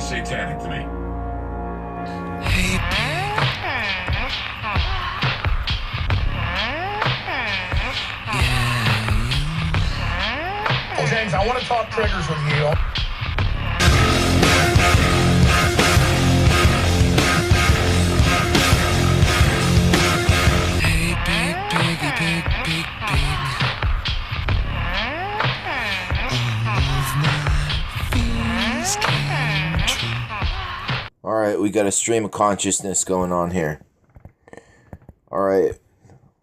satanic to me. Hey, Well, James, I want to talk triggers with you. hey, big, biggie, big, big, big. All of my fears came true. Alright, we got a stream of consciousness going on here. Alright,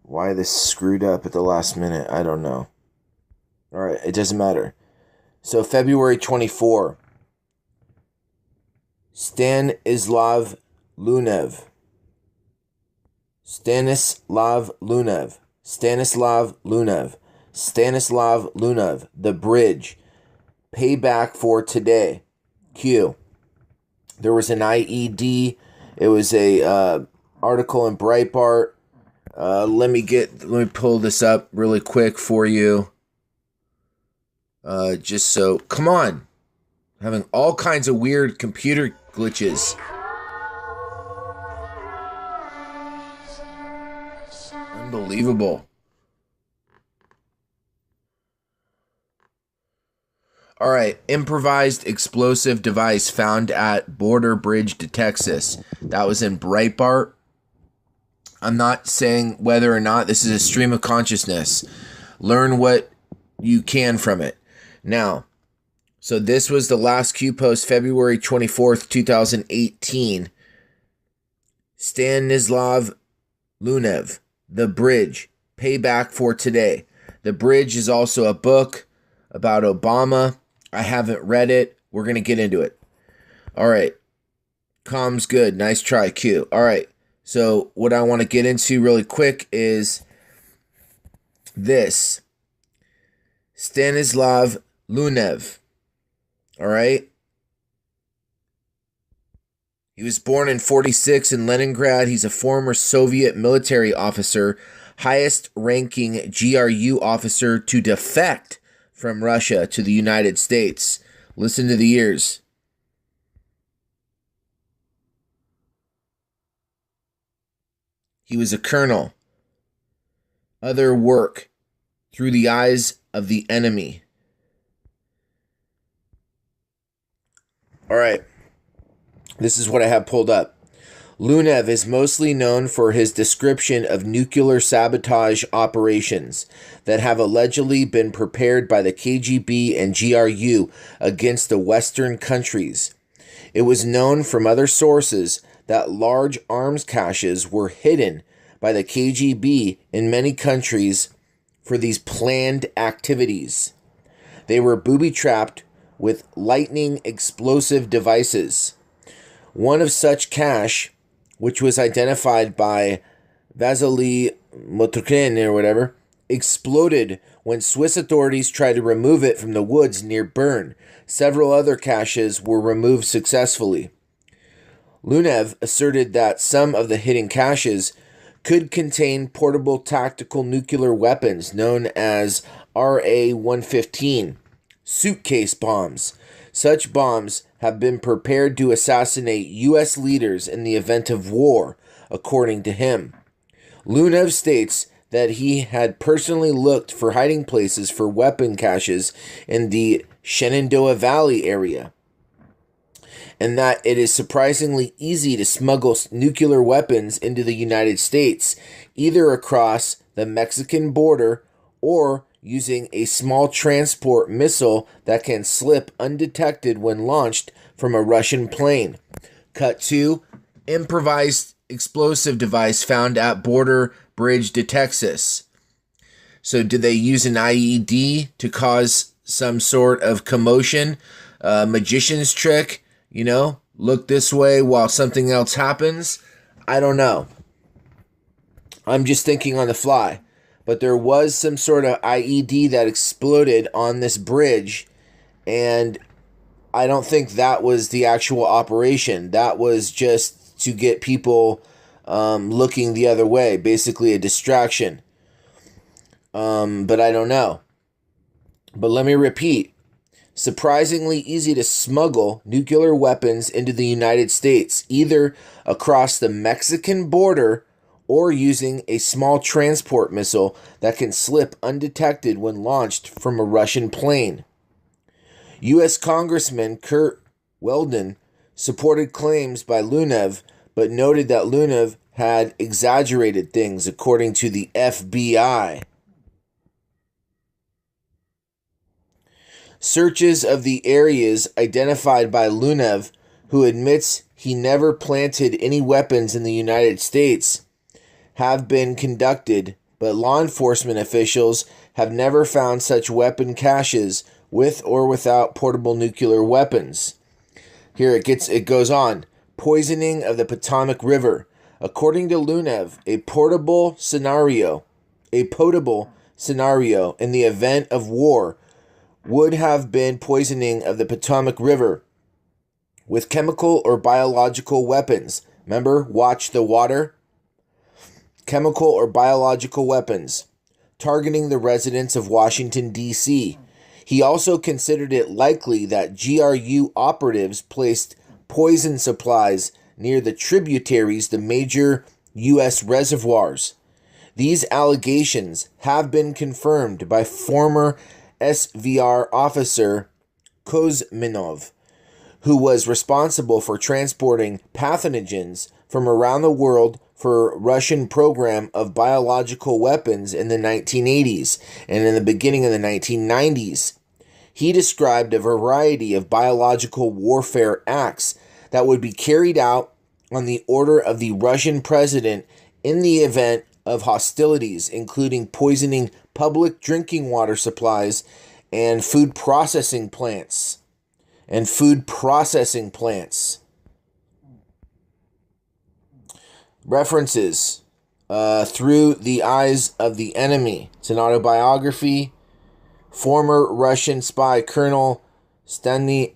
why this screwed up at the last minute, I don't know. Alright, it doesn't matter. So, February 24, Stanislav Lunev. Stanislav Lunev. Stanislav Lunev. Stanislav Lunev. The Bridge. Payback for today. Q. There was an IED. It was a article in Breitbart. Let me pull this up really quick for you. Just so, come on. Having all kinds of weird computer glitches. Unbelievable. All right, improvised explosive device found at border bridge to Texas. That was in Breitbart. I'm not saying whether or not this is a stream of consciousness. Learn what you can from it. Now, so this was the last Q post, February 24th, 2018. Stanislav Lunev, The Bridge, Payback for Today. The Bridge is also a book about Obama. I haven't read it. We're going to get into it. All right. Comms good. Nice try, Q. All right. So what I want to get into really quick is this. Stanislav Lunev. All right. He was born in 1946 in Leningrad. He's a former Soviet military officer, highest ranking GRU officer to defect from Russia to the United States. Listen to the ears. He was a colonel. Other work through the eyes of the enemy. All right. This is what I have pulled up. Lunev is mostly known for his description of nuclear sabotage operations that have allegedly been prepared by the KGB and GRU against the Western countries. It was known from other sources that large arms caches were hidden by the KGB in many countries for these planned activities. They were booby-trapped with lightning explosive devices. One of such cache, which was identified by Vasily Motrkin or whatever, exploded when Swiss authorities tried to remove it from the woods near Bern. Several other caches were removed successfully. Lunev asserted that some of the hidden caches could contain portable tactical nuclear weapons known as RA-115, suitcase bombs. Such bombs have been prepared to assassinate U.S. leaders in the event of war, according to him. Lunev states that he had personally looked for hiding places for weapon caches in the Shenandoah Valley area, and that it is surprisingly easy to smuggle nuclear weapons into the United States, either across the Mexican border or using a small transport missile that can slip undetected when launched from a Russian plane. Cut 2, improvised explosive device found at border bridge to Texas. So did they use an IED to cause some sort of commotion? Magician's trick, look this way while something else happens? I don't know. I'm just thinking on the fly. But there was some sort of IED that exploded on this bridge, and I don't think that was the actual operation. That was just to get people looking the other way, basically a distraction. But I don't know. But let me repeat. surprisingly easy to smuggle nuclear weapons into the United States, either across the Mexican border or using a small transport missile that can slip undetected when launched from a Russian plane. U.S. Congressman Kurt Weldon supported claims by Lunev, but noted that Lunev had exaggerated things, according to the FBI. Searches of the areas identified by Lunev, who admits he never planted any weapons in the United States, have been conducted, but law enforcement officials have never found such weapon caches with or without portable nuclear weapons. Here it goes on. Poisoning of the Potomac River. According to Lunev, a potable scenario in the event of war would have been poisoning of the Potomac River with chemical or biological weapons. Remember, watch the water. Chemical or biological weapons, targeting the residents of Washington, D.C. He also considered it likely that GRU operatives placed poison supplies near the tributaries to major U.S. reservoirs. These allegations have been confirmed by former SVR officer Kozminov, who was responsible for transporting pathogens from around the world for Russian program of biological weapons in the 1980s and in the beginning of the 1990s. He described a variety of biological warfare acts that would be carried out on the order of the Russian president in the event of hostilities, including poisoning public drinking water supplies and food processing plants. References Through the Eyes of the Enemy. It's an autobiography. Former Russian spy Colonel Stanislav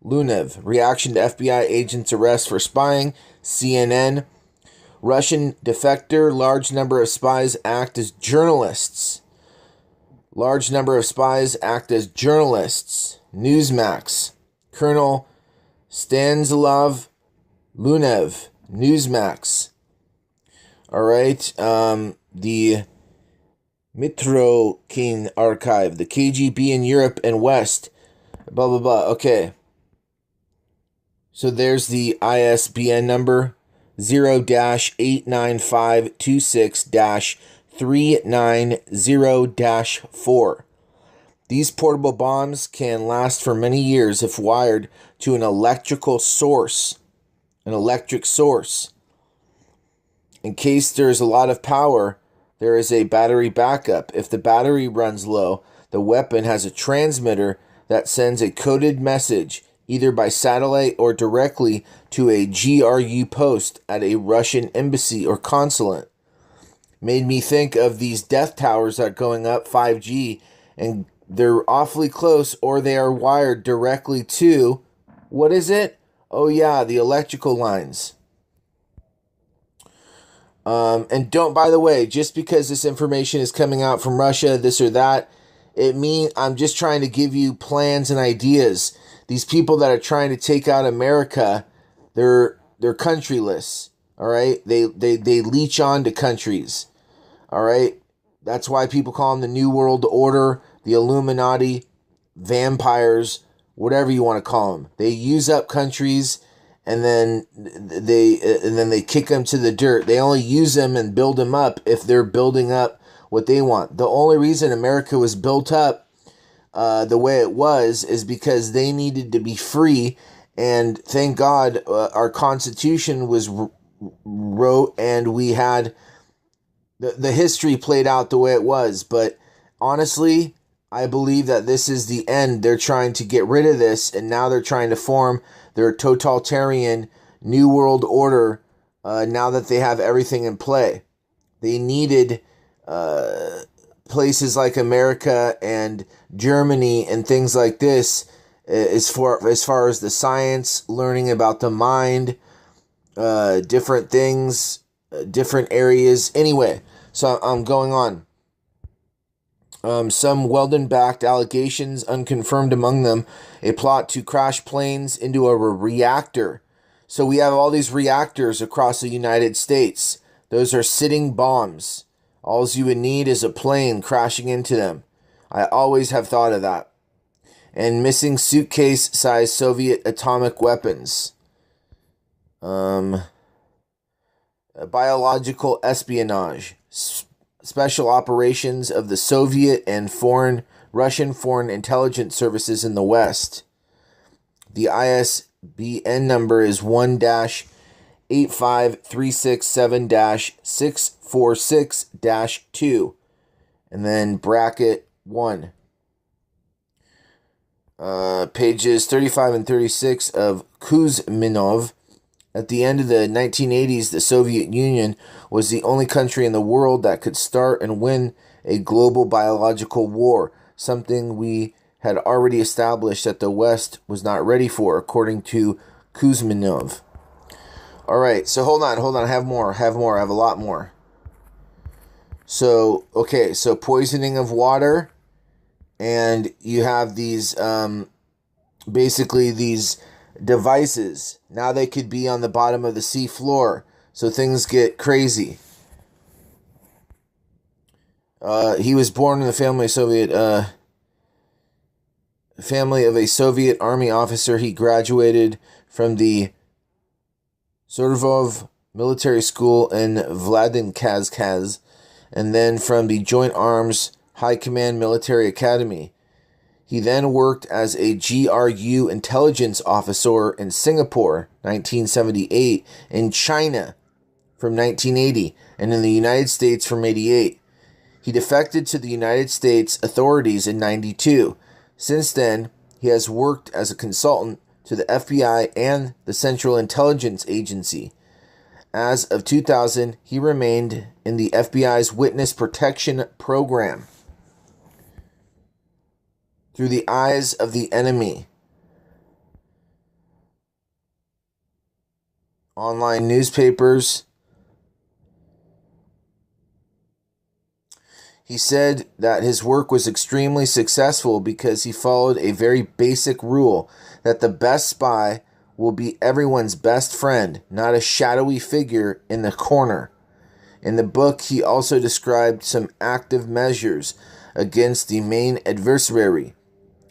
Lunev. Reaction to FBI agent's arrest for spying. CNN. Russian defector. Large number of spies act as journalists. Newsmax. Colonel Stanislav Lunev. Newsmax. All right. The Mitrokin Archive. The KGB in Europe and West. Blah, blah, blah. Okay. So there's the ISBN number. 0-89526-390-4. These portable bombs can last for many years if wired to an electric source. In case there's a lot of power, there is a battery backup. If the battery runs low, the weapon has a transmitter that sends a coded message either by satellite or directly to a GRU post at a Russian embassy or consulate. Made me think of these death towers that are going up 5G, and they're awfully close, or they are wired directly to, what is it? Oh yeah, the electrical lines. And don't, by the way, just because this information is coming out from Russia, this or that, I'm just trying to give you plans and ideas. These people that are trying to take out America, they're countryless. All right, they leech on to countries. All right, that's why people call them the New World Order, the Illuminati, vampires, whatever you want to call them. They use up countries, and then they kick them to the dirt. They only use them and build them up if they're building up what they want. The only reason America was built up the way it was is because they needed to be free, and thank God our Constitution was wrote, and we had the history played out the way it was. But honestly, I believe that this is the end. They're trying to get rid of this, and now they're trying to form their totalitarian New World Order now that they have everything in play. They needed places like America and Germany and things like this as far as the science, learning about the mind, different things, different areas. Anyway, so I'm going on. Some Weldon-backed allegations, unconfirmed among them, a plot to crash planes into a reactor. So we have all these reactors across the United States. Those are sitting bombs. All you would need is a plane crashing into them. I always have thought of that. And missing suitcase-sized Soviet atomic weapons. Biological espionage. Special operations of the Soviet and Russian foreign intelligence services in the West. The ISBN number is 1-85367-646-2, and then bracket 1. Pages 35 and 36 of Kuzminov. At the end of the 1980s, the Soviet Union was the only country in the world that could start and win a global biological war, something we had already established that the West was not ready for, according to Kuzminov. All right, so hold on. I have more. I have a lot more. So poisoning of water, and you have these, basically these devices. Now they could be on the bottom of the sea floor, so things get crazy. He was born in the family of a Soviet army officer. He graduated from the Surovov Military School in Vladikavkaz, and then from the Joint Arms High Command Military Academy. He then worked as a GRU intelligence officer in Singapore, 1978, in China from 1980, and in the United States from 88. He defected to the United States authorities in 92. Since then, he has worked as a consultant to the FBI and the Central Intelligence Agency. As of 2000, he remained in the FBI's Witness Protection Program. Through the eyes of the enemy. Online newspapers. He said that his work was extremely successful because he followed a very basic rule that the best spy will be everyone's best friend, not a shadowy figure in the corner. In the book, he also described some active measures against the main adversary,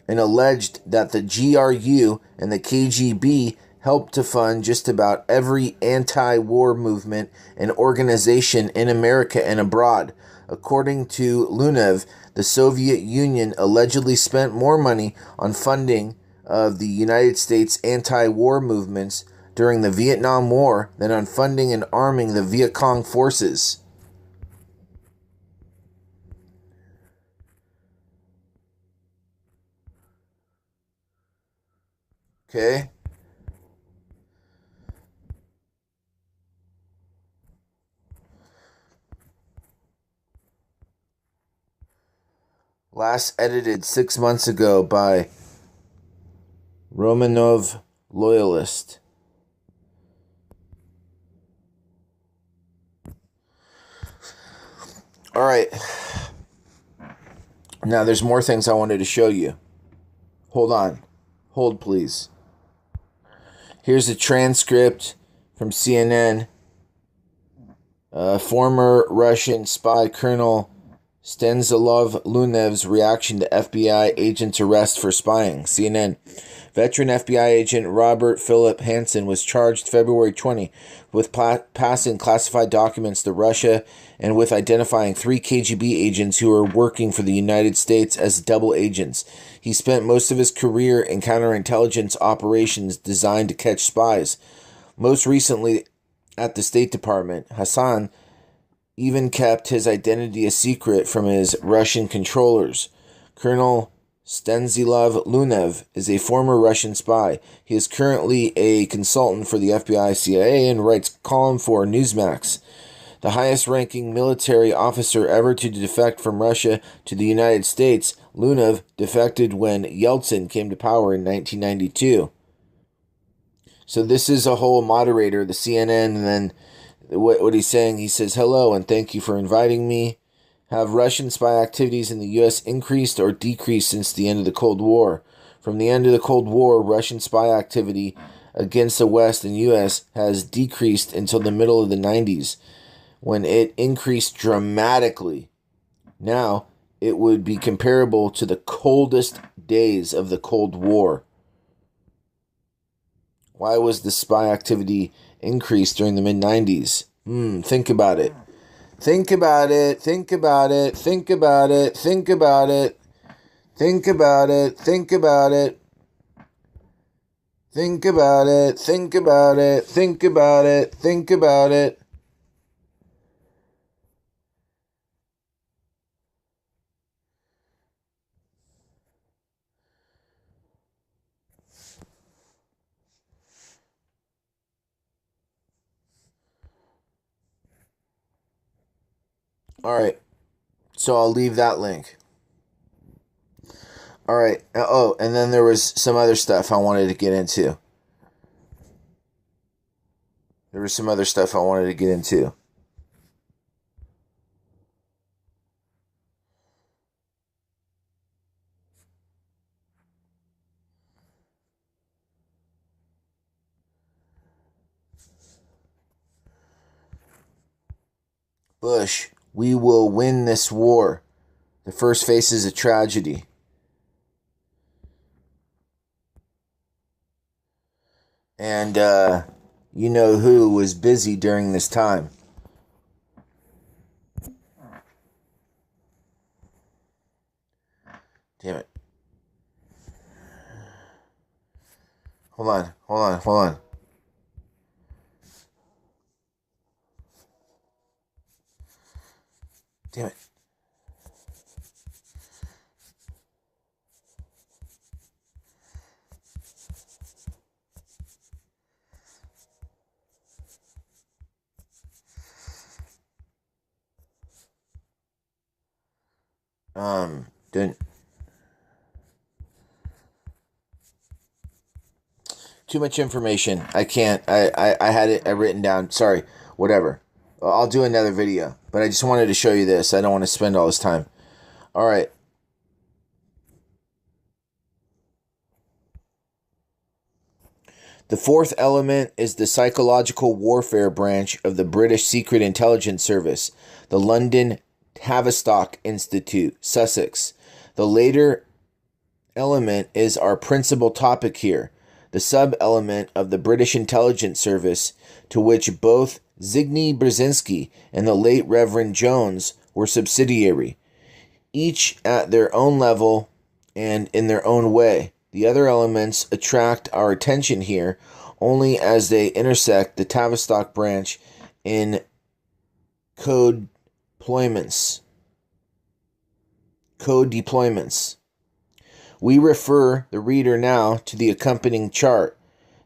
and alleged that the GRU and the KGB helped to fund just about every anti-war movement and organization in America and abroad. According to Lunev, the Soviet Union allegedly spent more money on funding of the United States anti-war movements during the Vietnam War than on funding and arming the Viet Cong forces. Okay. Last edited 6 months ago by Romanov Loyalist. All right. Now there's more things I wanted to show you. Hold on. Hold, please. Here's a transcript from CNN. Former Russian spy Colonel Stanislav Lunev's reaction to FBI agent's arrest for spying. CNN. Veteran FBI agent Robert Philip Hansen was charged February 20 with passing classified documents to Russia and with identifying 3 KGB agents who were working for the United States as double agents. He spent most of his career in counterintelligence operations designed to catch spies. Most recently at the State Department, Hassan even kept his identity a secret from his Russian controllers. Colonel Stanislav Lunev is a former Russian spy. He is currently a consultant for the FBI CIA and writes column for Newsmax. The highest-ranking military officer ever to defect from Russia to the United States, Lunev defected when Yeltsin came to power in 1992. So this is a whole moderator, the CNN, and then what he's saying, he says, hello and thank you for inviting me. Have Russian spy activities in the U.S. increased or decreased since the end of the Cold War? From the end of the Cold War, Russian spy activity against the West and U.S. has decreased until the middle of the 90s, when it increased dramatically. Now, it would be comparable to the coldest days of the Cold War. Why was the spy activity increased during the mid-90s? Think about it. Think about it. Think about it. Think about it. Think about it. Think about it. Think about it. Think about it. Think about it. Think about it. Think about it. All right. So I'll leave that link. All right. Oh, and then there was some other stuff I wanted to get into. Bush, we will win this war. The first faces a tragedy. And you know who was busy during this time. Damn it. Hold on. Damn it. Didn't. Too much information. I can't. I had it written down. Sorry. Whatever. I'll do another video. But I just wanted to show you this. I don't want to spend all this time. All right. The fourth element is the psychological warfare branch of the British Secret Intelligence Service, the London Tavistock Institute, Sussex. The later element is our principal topic here, the sub-element of the British Intelligence Service, to which both Zygmunt Brzezinski and the late Reverend Jones were subsidiary, each at their own level and in their own way. The other elements attract our attention here only as they intersect the Tavistock branch in code deployments. We refer the reader now to the accompanying chart.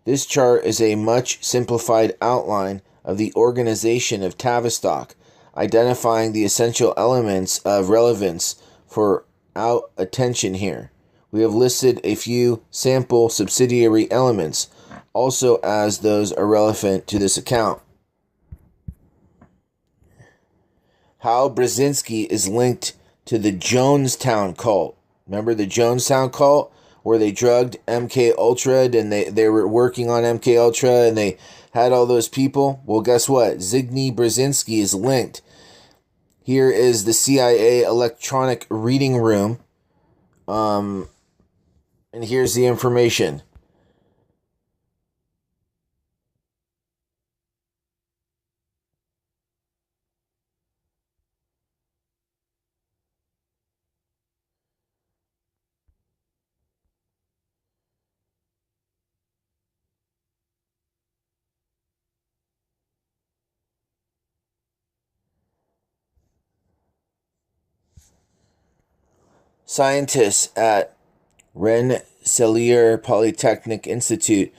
This chart is a much simplified outline of the organization of Tavistock, identifying the essential elements of relevance for our attention here. We have listed a few sample subsidiary elements, also as those are relevant to this account. How Brzezinski is linked to the Jonestown cult. Remember the Jonestown cult, where they drugged MK Ultra and they were working on MK Ultra and they had all those people? Well, guess what? Zygmunt Brzezinski is linked. Here is the CIA electronic reading room. And here's the information. Scientists at Rensselaer Polytechnic Institute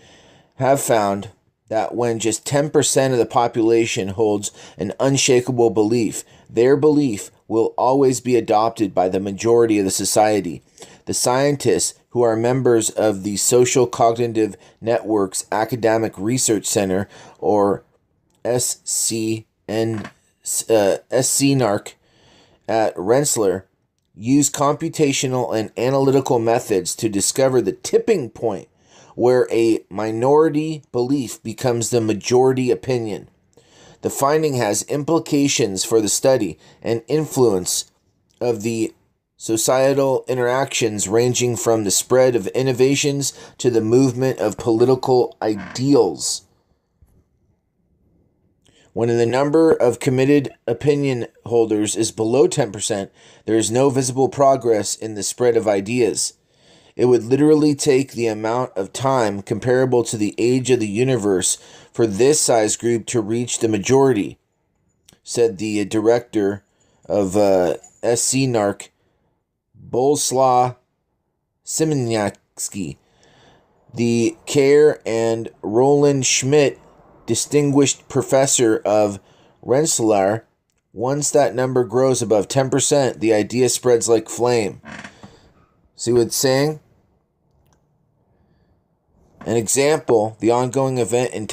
have found that when just 10% of the population holds an unshakable belief, their belief will always be adopted by the majority of the society. The scientists, who are members of the Social Cognitive Networks Academic Research Center, or SCNARC, at Rensselaer used computational and analytical methods to discover the tipping point where a minority belief becomes the majority opinion. The finding has implications for the study and influence of the societal interactions ranging from the spread of innovations to the movement of political ideals. When the number of committed opinion holders is below 10%, there is no visible progress in the spread of ideas. It would literally take the amount of time comparable to the age of the universe for this size group to reach the majority, said the director of SCNARC, Boleslaw Siemniaksky. The Kerr and Roland Schmidt Distinguished Professor of Rensselaer, once that number grows above 10%, the idea spreads like flame. See what it's saying? An example, the ongoing event in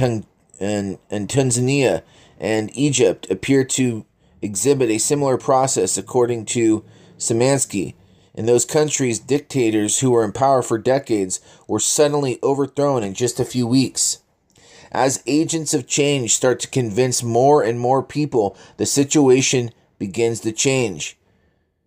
Tanzania and Egypt appear to exhibit a similar process according to Szymanski. In those countries, dictators who were in power for decades were suddenly overthrown in just a few weeks. As agents of change start to convince more and more people, the situation begins to change.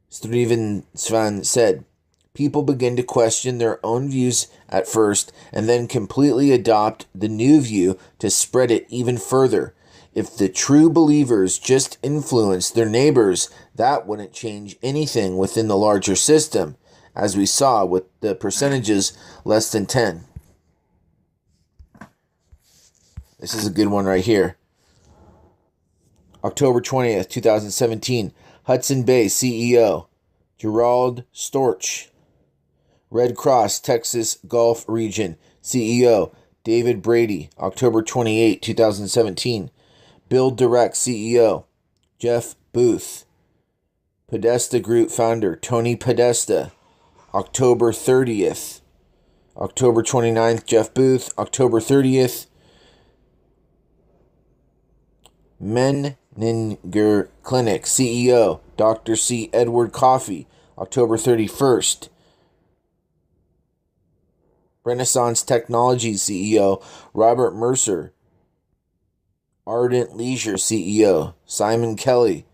Stuyvesant said, people begin to question their own views at first and then completely adopt the new view to spread it even further. If the true believers just influenced their neighbors, that wouldn't change anything within the larger system, as we saw with the percentages less than 10. This is a good one right here. October 20th, 2017. Hudson Bay CEO Gerald Storch. Red Cross Texas Gulf Region CEO David Brady. October 28, 2017. Build Direct CEO Jeff Booth. Podesta Group founder Tony Podesta. October 30th. October 29th, Jeff Booth. October 30th, Menninger Clinic CEO Dr. C. Edward Coffey. October 31st. Renaissance Technologies CEO Robert Mercer. Ardent Leisure CEO Simon Kelly.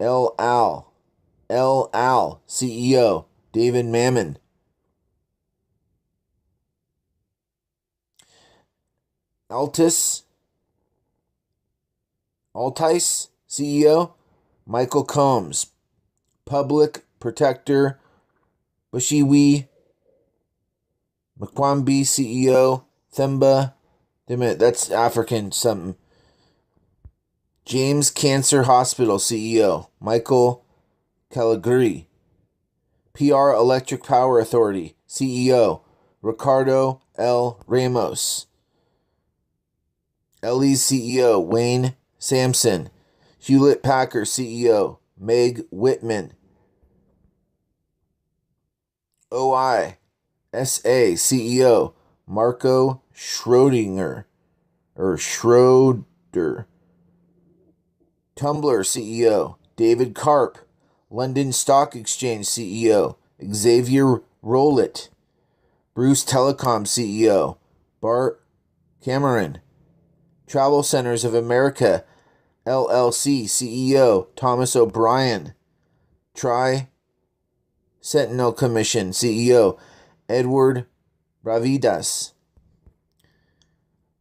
El Al CEO David Mammon. Altice CEO Michael Combs. Public Protector Bushiwi Mkwambi CEO Themba. That's African something. James Cancer Hospital CEO Michael Caligari. PR Electric Power Authority CEO Ricardo L. Ramos. Ellie's CEO Wayne Sampson. Hewlett Packard CEO Meg Whitman. OI SA CEO Marco Schroeder. Tumblr CEO David Karp. London Stock Exchange CEO Xavier Rowlett. Bruce Telecom CEO Bart Cameron. Travel Centers of America LLC CEO Thomas O'Brien. Sentinel Commission CEO Edward Bravidas.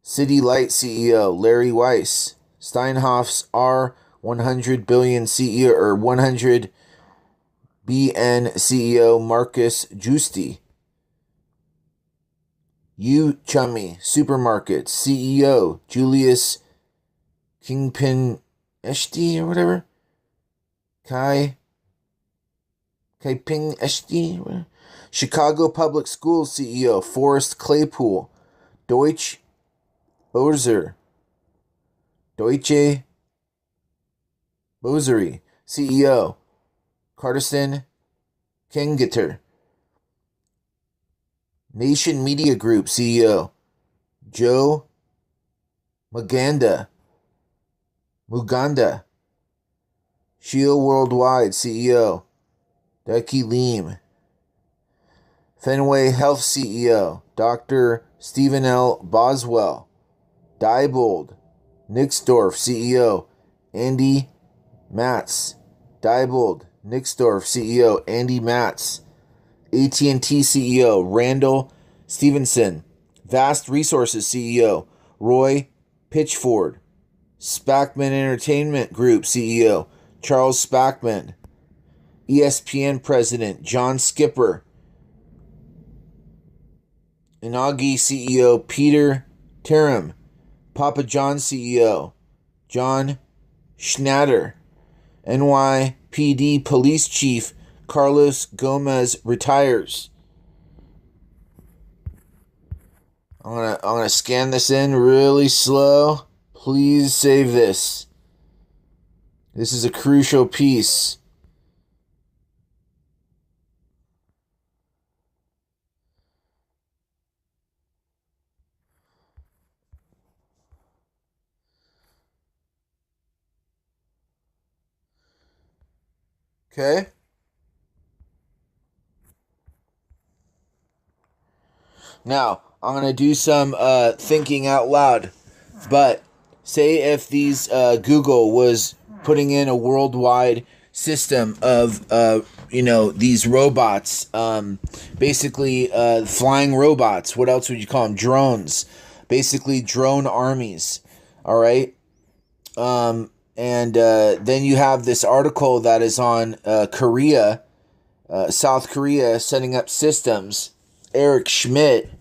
City Light CEO Larry Weiss. Steinhoff's R100 billion CEO or 100 BN CEO Marcus Giusti. Chummy Supermarkets CEO Julius Kingpin Eshti or whatever. Kai Ping Eshti. Chicago Public Schools CEO Forrest Claypool. Deutsche Börse CEO Carson Kengeter. Nation Media Group CEO Joe Muganda. Shield Worldwide CEO, Becky Leem. Fenway Health CEO, Dr. Stephen L. Boswell. Diebold, Nixdorf CEO, Andy Matz. Diebold, Nixdorf CEO, Andy Matz. AT&T CEO, Randall Stevenson. Vast Resources CEO, Roy Pitchford. Spackman Entertainment Group CEO, Charles Spackman. ESPN President, John Skipper. Inagi CEO, Peter Tarum. Papa John CEO, John Schnatter. NYPD Police Chief, Carlos Gomez retires. I'm gonna scan this in really slow. Please save this. This is a crucial piece. Okay. Now, I'm going to do some thinking out loud. But say if these Google was putting in a worldwide system of, these robots, basically flying robots. What else would you call them? Drones. Basically drone armies. All right. And then you have this article that is on Korea, South Korea, setting up systems. Eric Schmidt.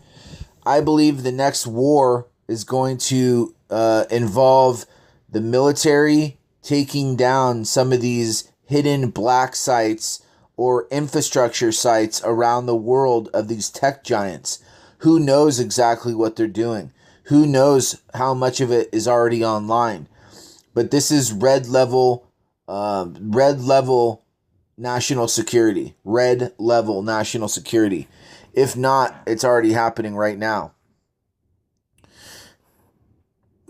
I believe the next war is going to involve the military taking down some of these hidden black sites or infrastructure sites around the world of these tech giants. Who knows exactly what they're doing? Who knows how much of it is already online? But this is red level national security. Red level national security. If not, it's already happening right now.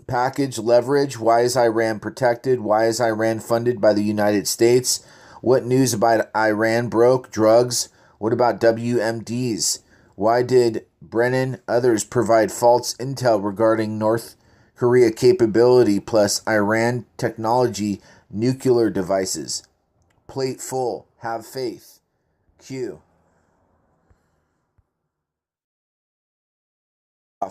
Package leverage. Why is Iran protected? Why is Iran funded by the United States? What news about Iran broke? Drugs. What about WMDs? Why did Brennan others provide false intel regarding North Korea capability plus Iran technology nuclear devices? Plate full. Have faith. Q.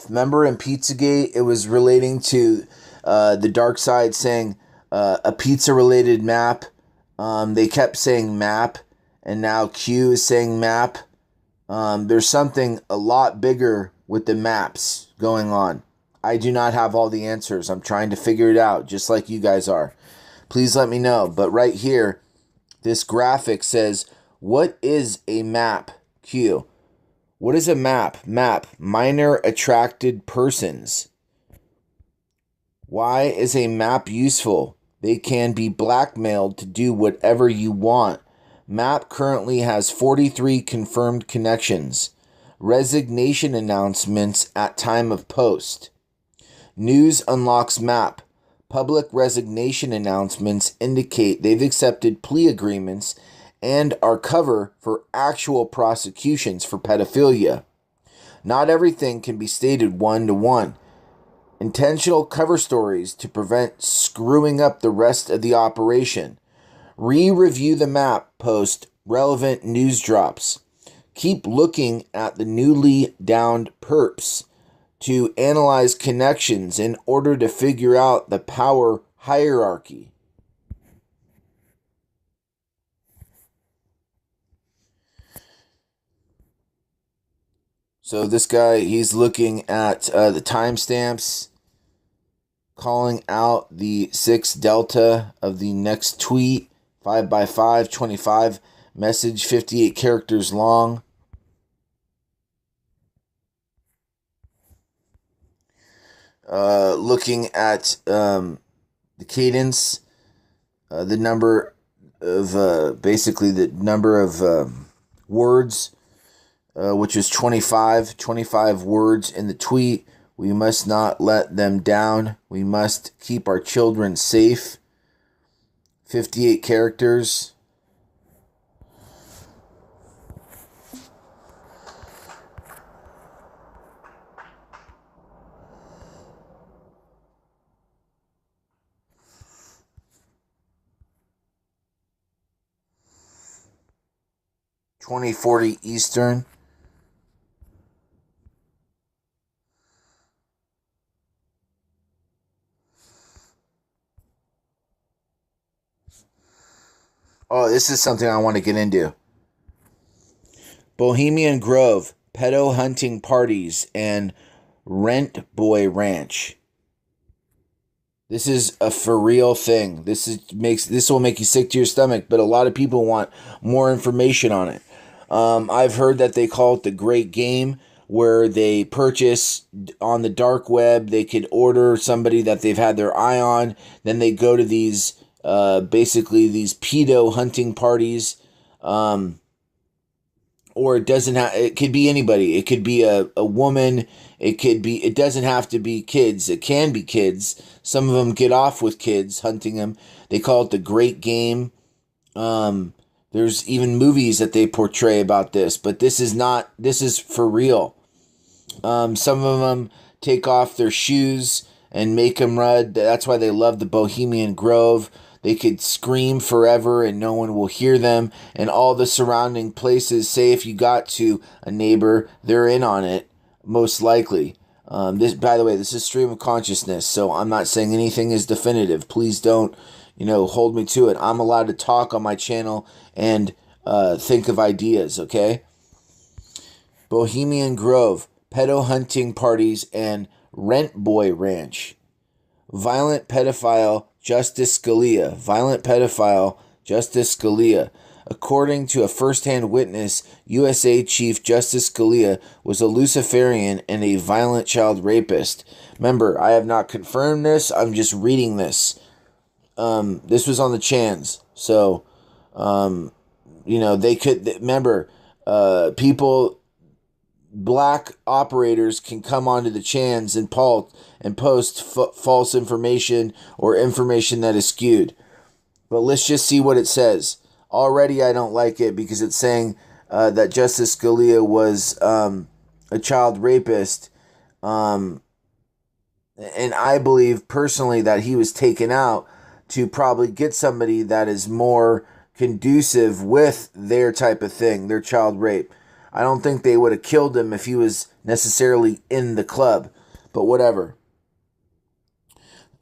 Remember in Pizzagate, it was relating to the dark side saying a pizza related map. They kept saying map, and now Q is saying map. There's something a lot bigger with the maps going on. I do not have all the answers. I'm trying to figure it out, just like you guys are. Please let me know. But right here, this graphic says, what is a map? Q. What is a map? Map. Minor attracted persons. Why is a map useful? They can be blackmailed to do whatever you want. Map currently has 43 confirmed connections. Resignation announcements at time of post. News unlocks map. Public resignation announcements indicate they've accepted plea agreements and are cover for actual prosecutions for pedophilia. Not everything can be stated one-to-one. Intentional cover stories to prevent screwing up the rest of the operation. Re-review the map post relevant news drops. Keep looking at the newly downed perps to analyze connections in order to figure out the power hierarchy. So this guy, he's looking at the timestamps, calling out the 6 delta of the next tweet, 5x5, 25, message 58 characters long. Looking at the cadence, the number of, basically the number of words, which is 25 words in the tweet. We must not let them down. We must keep our children safe. 58 characters. $20.40 Eastern. Oh, this is something I want to get into. Bohemian Grove, pedo hunting parties, and Rent Boy Ranch. This is a for real thing. This will make you sick to your stomach, but a lot of people want more information on it. I've heard that they call it the Great Game, where they purchase on the dark web. They could order somebody that they've had their eye on. Then they go to these basically these pedo hunting parties. Or it doesn't have, it could be anybody. It could be a woman. It doesn't have to be kids. It can be kids. Some of them get off with kids hunting them. They call it the Great Game. There's even movies that they portray about this, but this is for real. Some of them take off their shoes and make them run. That's why they love the Bohemian Grove. They could scream forever and no one will hear them. And all the surrounding places, say if you got to a neighbor, they're in on it, most likely. This, by the way, this is stream of consciousness, so I'm not saying anything is definitive. Please don't, hold me to it. I'm allowed to talk on my channel and think of ideas, okay? Bohemian Grove, pedo hunting parties, and Rent Boy Ranch. Violent pedophile Justice Scalia. Violent pedophile Justice Scalia. According to a first-hand witness, USA Chief Justice Scalia was a Luciferian and a violent child rapist. Remember, I have not confirmed this. I'm just reading this. This was on the Chans. So, they could... Remember, black operators can come onto the Chans and post false information or information that is skewed. But let's just see what it says. Already I don't like it because it's saying that Justice Scalia was a child rapist. And I believe personally that he was taken out to probably get somebody that is more conducive with their type of thing, their child rape. I don't think they would have killed him if he was necessarily in the club, but whatever.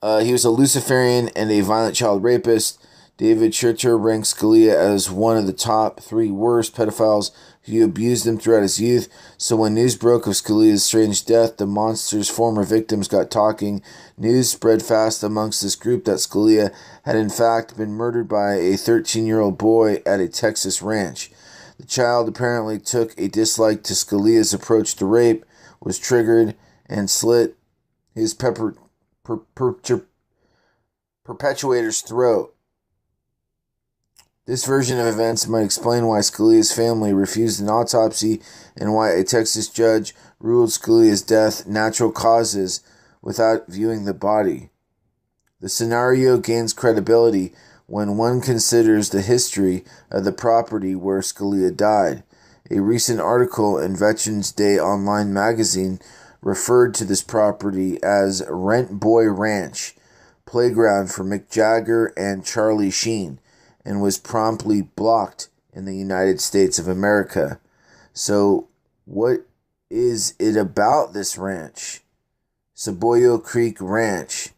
He was a Luciferian and a violent child rapist. David Schurter ranks Scalia as one of the top 3 worst pedophiles who abused him throughout his youth. So when news broke of Scalia's strange death, the monster's former victims got talking. News spread fast amongst this group that Scalia had in fact been murdered by a 13-year-old boy at a Texas ranch. The child apparently took a dislike to Scalia's approach to rape, was triggered, and slit his perpetuator's throat. This version of events might explain why Scalia's family refused an autopsy and why a Texas judge ruled Scalia's death natural causes without viewing the body. The scenario gains credibility when one considers the history of the property where Scalia died. A recent article in Veterans Day Online magazine referred to this property as Rent Boy Ranch, playground for Mick Jagger and Charlie Sheen, and was promptly blocked in the United States of America. So, what is it about this ranch? Cebollo Creek Ranch.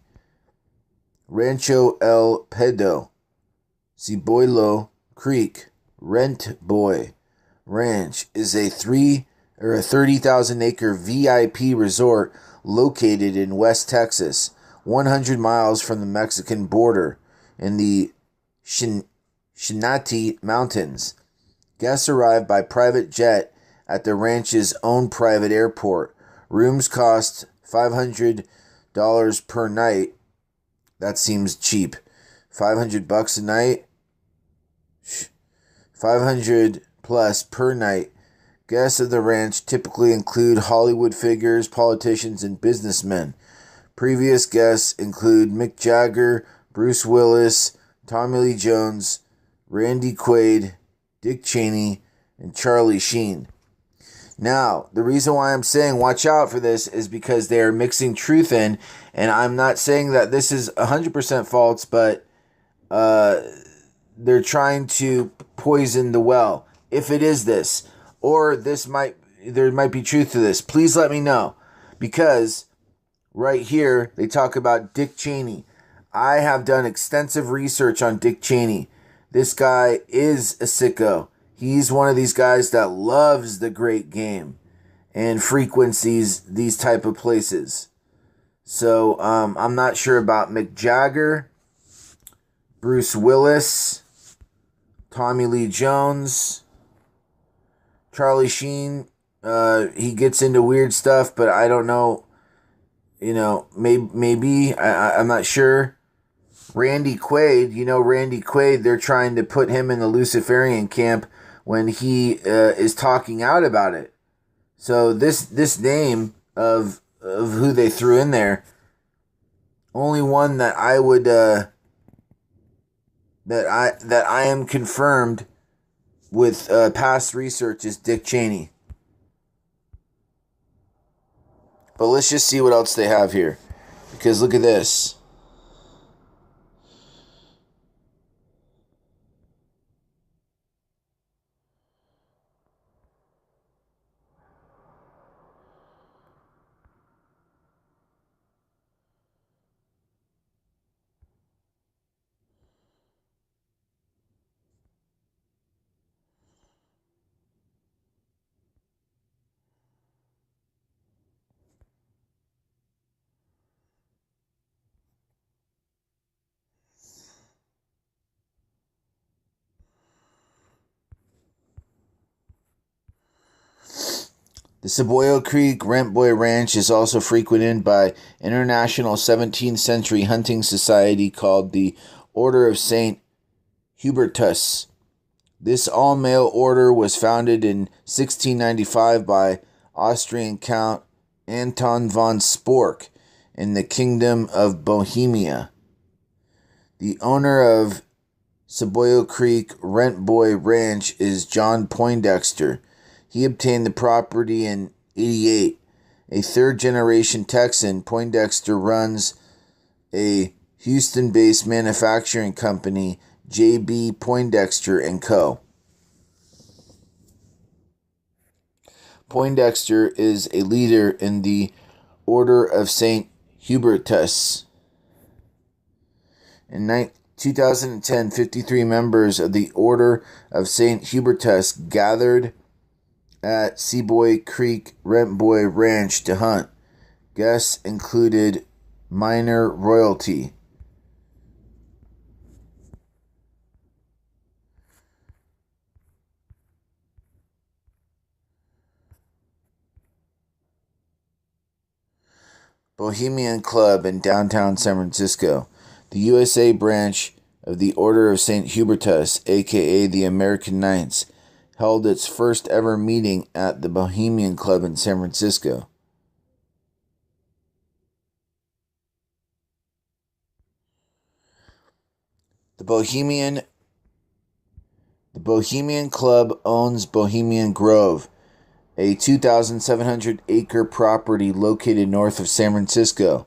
Rancho El Pedo. Cebollo Creek Rent Boy Ranch is a 30,000 acre VIP resort located in West Texas, 100 miles from the Mexican border in the Chinati Mountains. Guests arrive by private jet at the ranch's own private airport. Rooms cost $500 per night. That seems cheap. $500 a night? 500 plus per night. Guests of the ranch typically include Hollywood figures, politicians, and businessmen. Previous guests include Mick Jagger, Bruce Willis, Tommy Lee Jones, Randy Quaid, Dick Cheney, and Charlie Sheen. Now, the reason why I'm saying watch out for this is because they are mixing truth in, and I'm not saying that this is 100% false, but they're trying to poison the well. If it is this, or there might be truth to this, please let me know. Because right here, they talk about Dick Cheney. I have done extensive research on Dick Cheney. This guy is a sicko. He's one of these guys that loves the great game and frequencies these type of places. So I'm not sure about Mick Jagger, Bruce Willis, Tommy Lee Jones, Charlie Sheen. He gets into weird stuff, but I don't know. Maybe I'm not sure. Randy Quaid, Randy Quaid, they're trying to put him in the Luciferian camp when he is talking out about it. So this name of who they threw in there, only one that I would that I am confirmed with past research is Dick Cheney. But let's just see what else they have here, because look at this. The Cebolla Creek Rent Boy Ranch is also frequented by international 17th century hunting society called the Order of St. Hubertus. This all-male order was founded in 1695 by Austrian Count Anton von Spork in the Kingdom of Bohemia. The owner of Cebolla Creek Rent Boy Ranch is John Poindexter. He obtained the property in '88. A third-generation Texan, Poindexter runs a Houston-based manufacturing company, J.B. Poindexter & Co. Poindexter is a leader in the Order of St. Hubertus. In 2010, 53 members of the Order of St. Hubertus gathered at Cebolla Creek Rent Boy Ranch to hunt. Guests included minor royalty. Bohemian Club in downtown San Francisco. The USA branch of the Order of St. Hubertus, aka the American Knights, held its first ever meeting at the Bohemian Club in San Francisco. The Bohemian Club owns Bohemian Grove, a 2,700-acre property located north of San Francisco.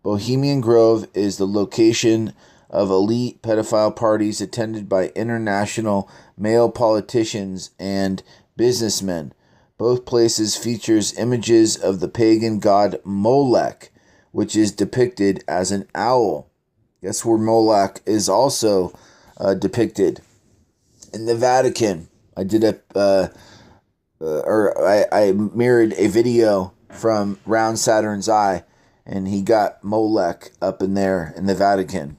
Bohemian Grove is the location of elite pedophile parties attended by international male politicians and businessmen. Both places features images of the pagan god Molech, which is depicted as an owl. Guess where Molech is also depicted? In the Vatican. I mirrored a video from Round Saturn's Eye, and he got Molech up in there in the Vatican.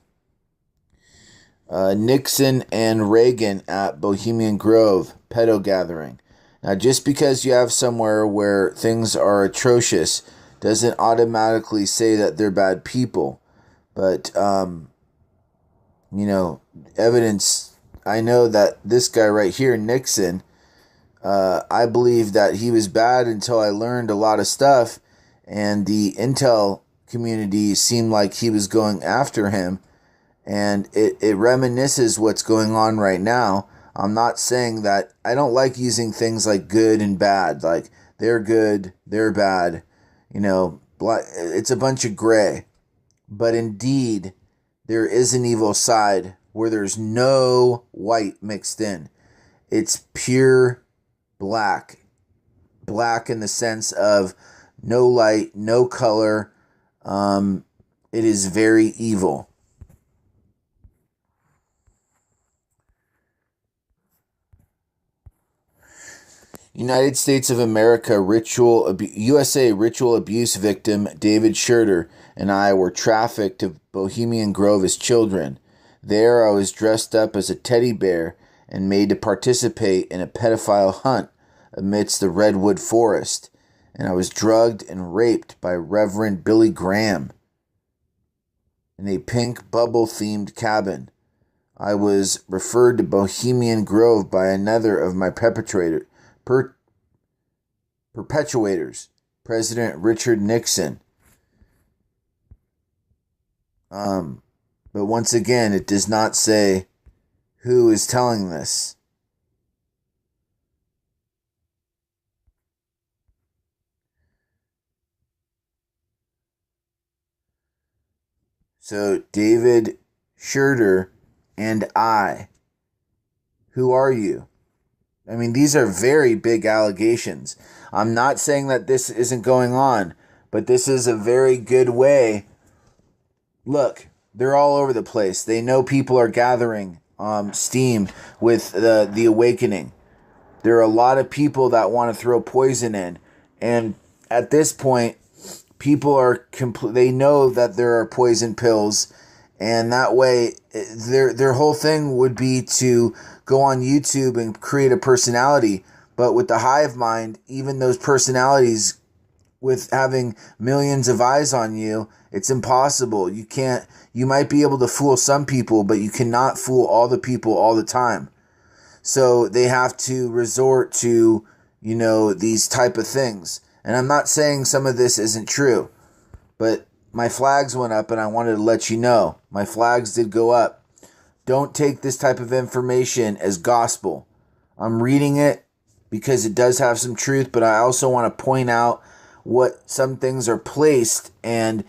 Nixon and Reagan at Bohemian Grove, pedo gathering. Now, just because you have somewhere where things are atrocious doesn't automatically say that they're bad people. But, evidence, I know that this guy right here, Nixon, I believe that he was bad until I learned a lot of stuff, and the intel community seemed like he was going after him. And it reminisces what's going on right now. I'm not saying that I don't like using things like good and bad, like they're good, they're bad, it's a bunch of gray. But indeed, there is an evil side where there's no white mixed in. It's pure black. Black in the sense of no light, no color. It is very evil. United States of America USA ritual abuse victim David Schurter and I were trafficked to Bohemian Grove as children. There I was dressed up as a teddy bear and made to participate in a pedophile hunt amidst the redwood forest, and I was drugged and raped by Reverend Billy Graham in a pink bubble-themed cabin. I was referred to Bohemian Grove by another of my perpetrators, President Richard Nixon. But once again, it does not say who is telling this. So, David Schurter and I, who are you? I mean, these are very big allegations. I'm not saying that this isn't going on, but this is a very good way. Look, they're all over the place. They know people are gathering steam with the awakening. There are a lot of people that want to throw poison in. And at this point, people are they know that there are poison pills. And that way, their whole thing would be to go on YouTube and create a personality. But with the hive mind, even those personalities, with having millions of eyes on you, it's impossible. You might be able to fool some people, but you cannot fool all the people all the time. So they have to resort to, these type of things. And I'm not saying some of this isn't true, but my flags went up and I wanted to let you know. My flags did go up. Don't take this type of information as gospel. I'm reading it because it does have some truth, but I also want to point out what some things are placed, and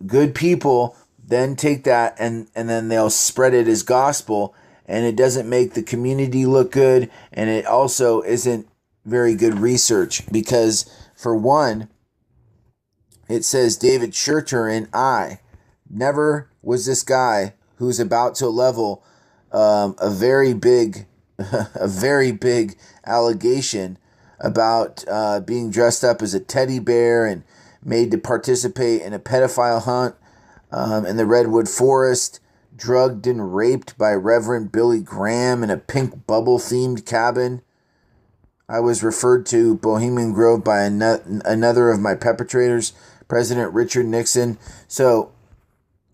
good people then take that and then they'll spread it as gospel, and it doesn't make the community look good, and it also isn't very good research because, for one, it says David Schurter and I. Never was this guy who's about to level a very big allegation about being dressed up as a teddy bear and made to participate in a pedophile hunt in the redwood forest, drugged and raped by Reverend Billy Graham in a pink bubble-themed cabin. I was referred to Bohemian Grove by another of my perpetrators, President Richard Nixon. So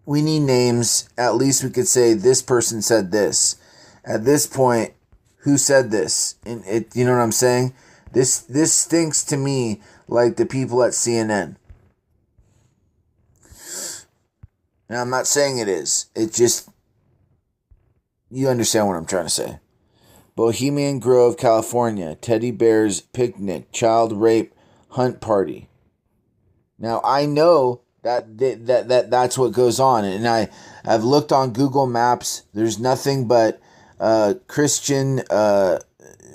we need names. At least we could say this person said this. At this point, who said this? You know what I'm saying? This stinks to me like the people at CNN. And I'm not saying it is. It just, you understand what I'm trying to say. Bohemian Grove, California, teddy bears picnic, child rape, hunt party. Now I know that's what goes on, and I've looked on Google Maps. There's nothing but Christian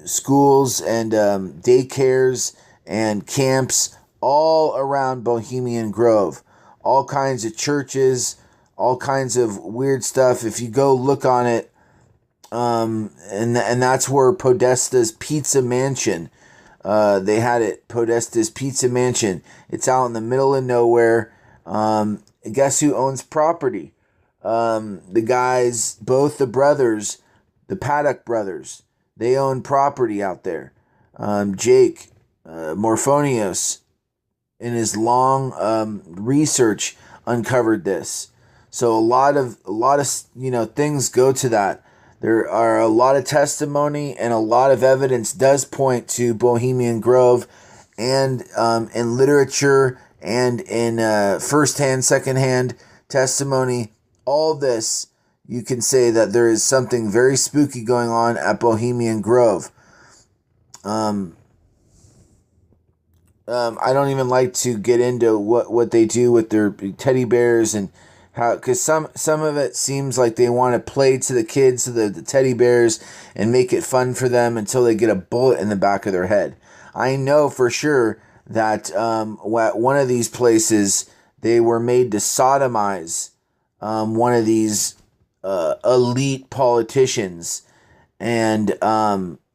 schools and daycares and camps all around Bohemian Grove. All kinds of churches, all kinds of weird stuff. If you go look on it, and that's where Podesta's Pizza Mansion. They had it, Podesta's Pizza Mansion. It's out in the middle of nowhere. Guess who owns property? The guys, both the brothers, the Paddock brothers, they own property out there. Jake Morphonios, in his long research, uncovered this. So a lot of things go to that. There are a lot of testimony and a lot of evidence does point to Bohemian Grove, and in literature and in first-hand, second-hand testimony. All this, you can say that there is something very spooky going on at Bohemian Grove. I don't even like to get into what they do with their teddy bears and how, because some of it seems like they want to play to the kids, to the teddy bears, and make it fun for them until they get a bullet in the back of their head. I know for sure that at one of these places they were made to sodomize one of these elite politicians, and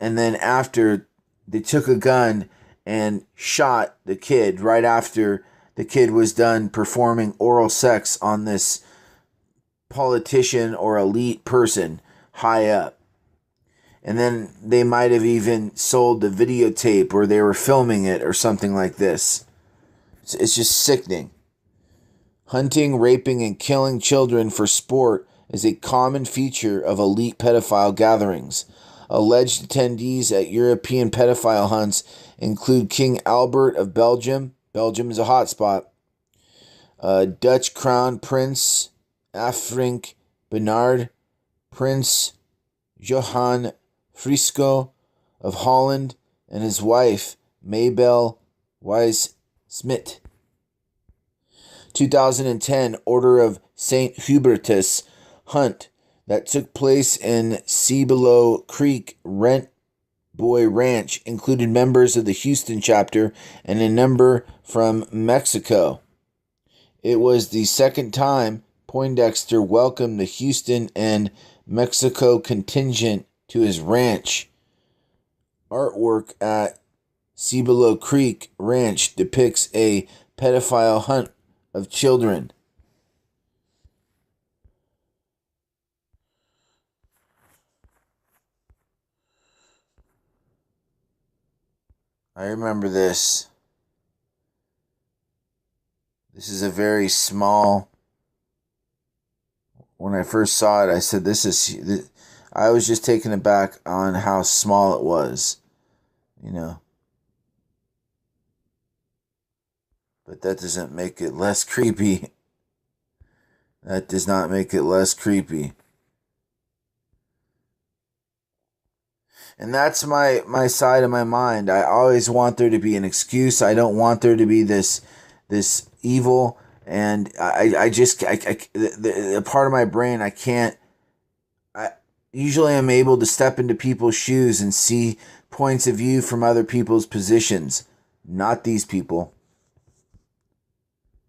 then after they took a gun and shot the kid right after the kid was done performing oral sex on this politician or elite person high up. And then they might have even sold the videotape, or they were filming it or something like this. It's just sickening. Hunting, raping, and killing children for sport is a common feature of elite pedophile gatherings. Alleged attendees at European pedophile hunts include King Albert of Belgium. Belgium is a hotspot. Dutch Crown Prince Afrink Bernard, Prince Johan Frisco of Holland, and his wife Mabel Weiss-Smit. 2010 Order of St. Hubertus hunt that took place in Cibolo Creek Rent Boy Ranch included members of the Houston chapter and a number from Mexico. It was the second time Poindexter welcomed the Houston and Mexico contingent to his ranch. Artwork at Cibolo Creek Ranch depicts a pedophile hunt of children. I remember this. This is a very small. When I first saw it, I said, this. I was just taken aback on how small it was, you know. But that doesn't make it less creepy. That does not make it less creepy. And that's my side of my mind. I always want there to be an excuse. I don't want there to be this evil. And I just, a part of my brain, I can't, usually I'm able to step into people's shoes and see points of view from other people's positions. Not these people.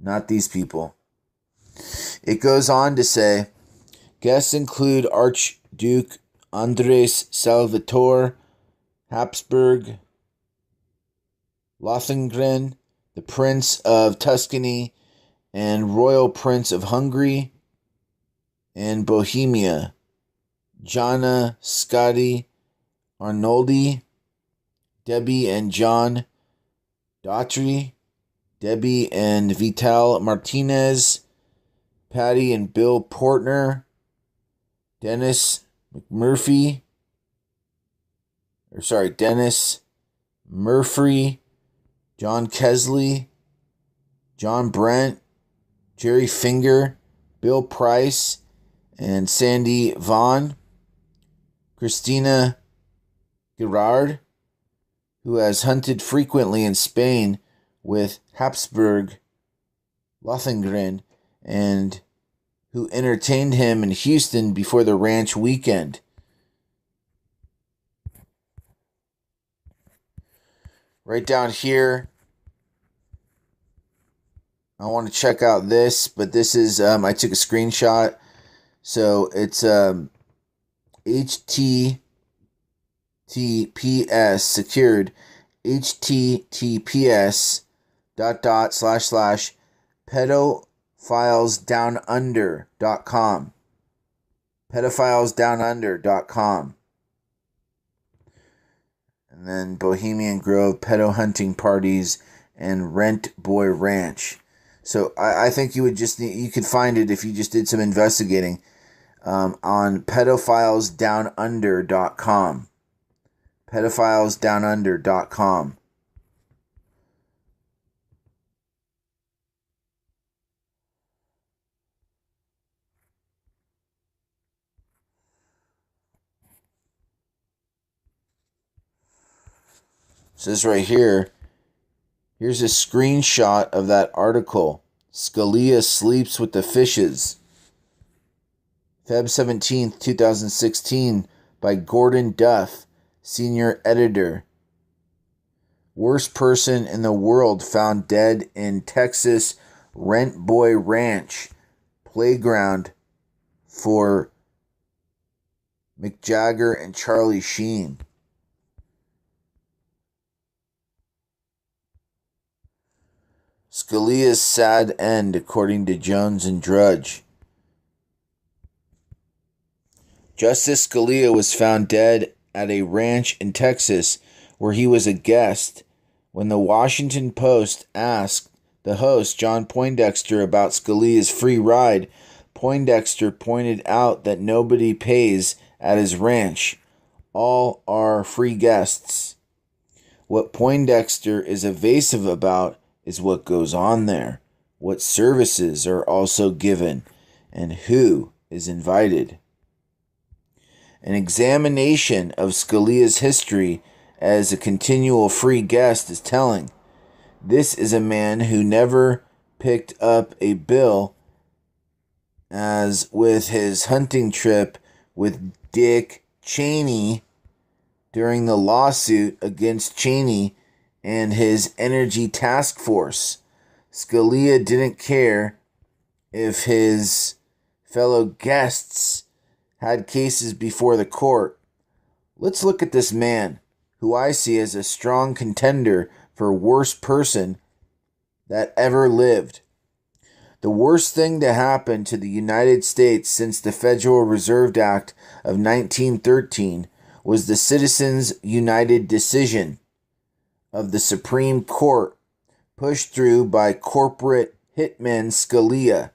Not these people. It goes on to say, guests include Archduke Andres Salvatore Habsburg Lothringen, the Prince of Tuscany, and Royal Prince of Hungary and Bohemia, Jana Scotti Arnoldi, Debbie and John Daughtry, Debbie and Vital Martinez, Patty and Bill Portner, Dennis Murphy, John Kesley, John Brent, Jerry Finger, Bill Price, and Sandy Vaughn, Christina Gerard, who has hunted frequently in Spain with Habsburg Lothringen, and who entertained him in Houston before the ranch weekend. Right down here, I want to check out this, but this is, I took a screenshot. So it's HTTPS secured, HTTPS // pedophilesdownunder.com. pedophilesdownunder.com. And then Bohemian Grove pedo hunting parties and Rent Boy Ranch. So I think you could find it if you just did some investigating on pedophilesdownunder.com. pedophilesdownunder.com. says right here, here's a screenshot of that article. Scalia sleeps with the fishes. Feb 17th, 2016, by Gordon Duff, senior editor. Worst person in the world found dead in Texas Rent Boy Ranch playground for Mick Jagger and Charlie Sheen. Scalia's sad end, according to Jones and Drudge. Justice Scalia was found dead at a ranch in Texas where he was a guest. When the Washington Post asked the host, John Poindexter, about Scalia's free ride, Poindexter pointed out that nobody pays at his ranch. All are free guests. What Poindexter is evasive about is what goes on there, what services are also given, and who is invited. An examination of Scalia's history as a continual free guest is telling. This is a man who never picked up a bill, as with his hunting trip with Dick Cheney during the lawsuit against Cheney and his energy task force. Scalia didn't care if his fellow guests had cases before the court. Let's look at this man, who I see as a strong contender for worst person that ever lived. The worst thing to happen to the United States since the Federal Reserve Act of 1913 was the Citizens United decision of the Supreme Court, pushed through by corporate hitman Scalia.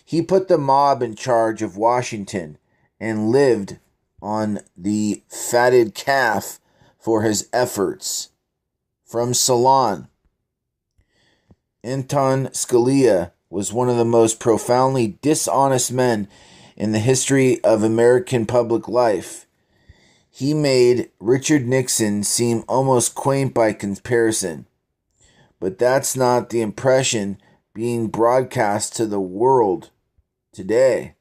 He put the mob in charge of Washington and lived on the fatted calf for his efforts. From Ceylon, Anton Scalia was one of the most profoundly dishonest men in the history of American public life. He made Richard Nixon seem almost quaint by comparison. But that's not the impression being broadcast to the world today.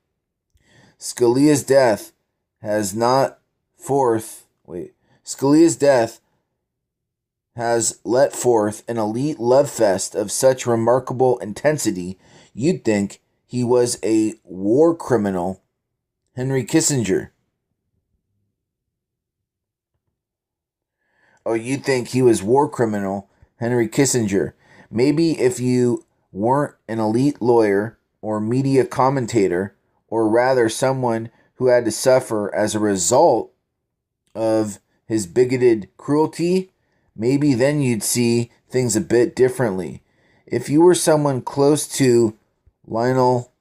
Scalia's death has let forth an elite love fest of such remarkable intensity, you'd think he was a war criminal, Henry Kissinger. Or you'd think he was war criminal, Henry Kissinger. Maybe if you weren't an elite lawyer or media commentator, or rather someone who had to suffer as a result of his bigoted cruelty, maybe then you'd see things a bit differently. If you were someone close to Lionel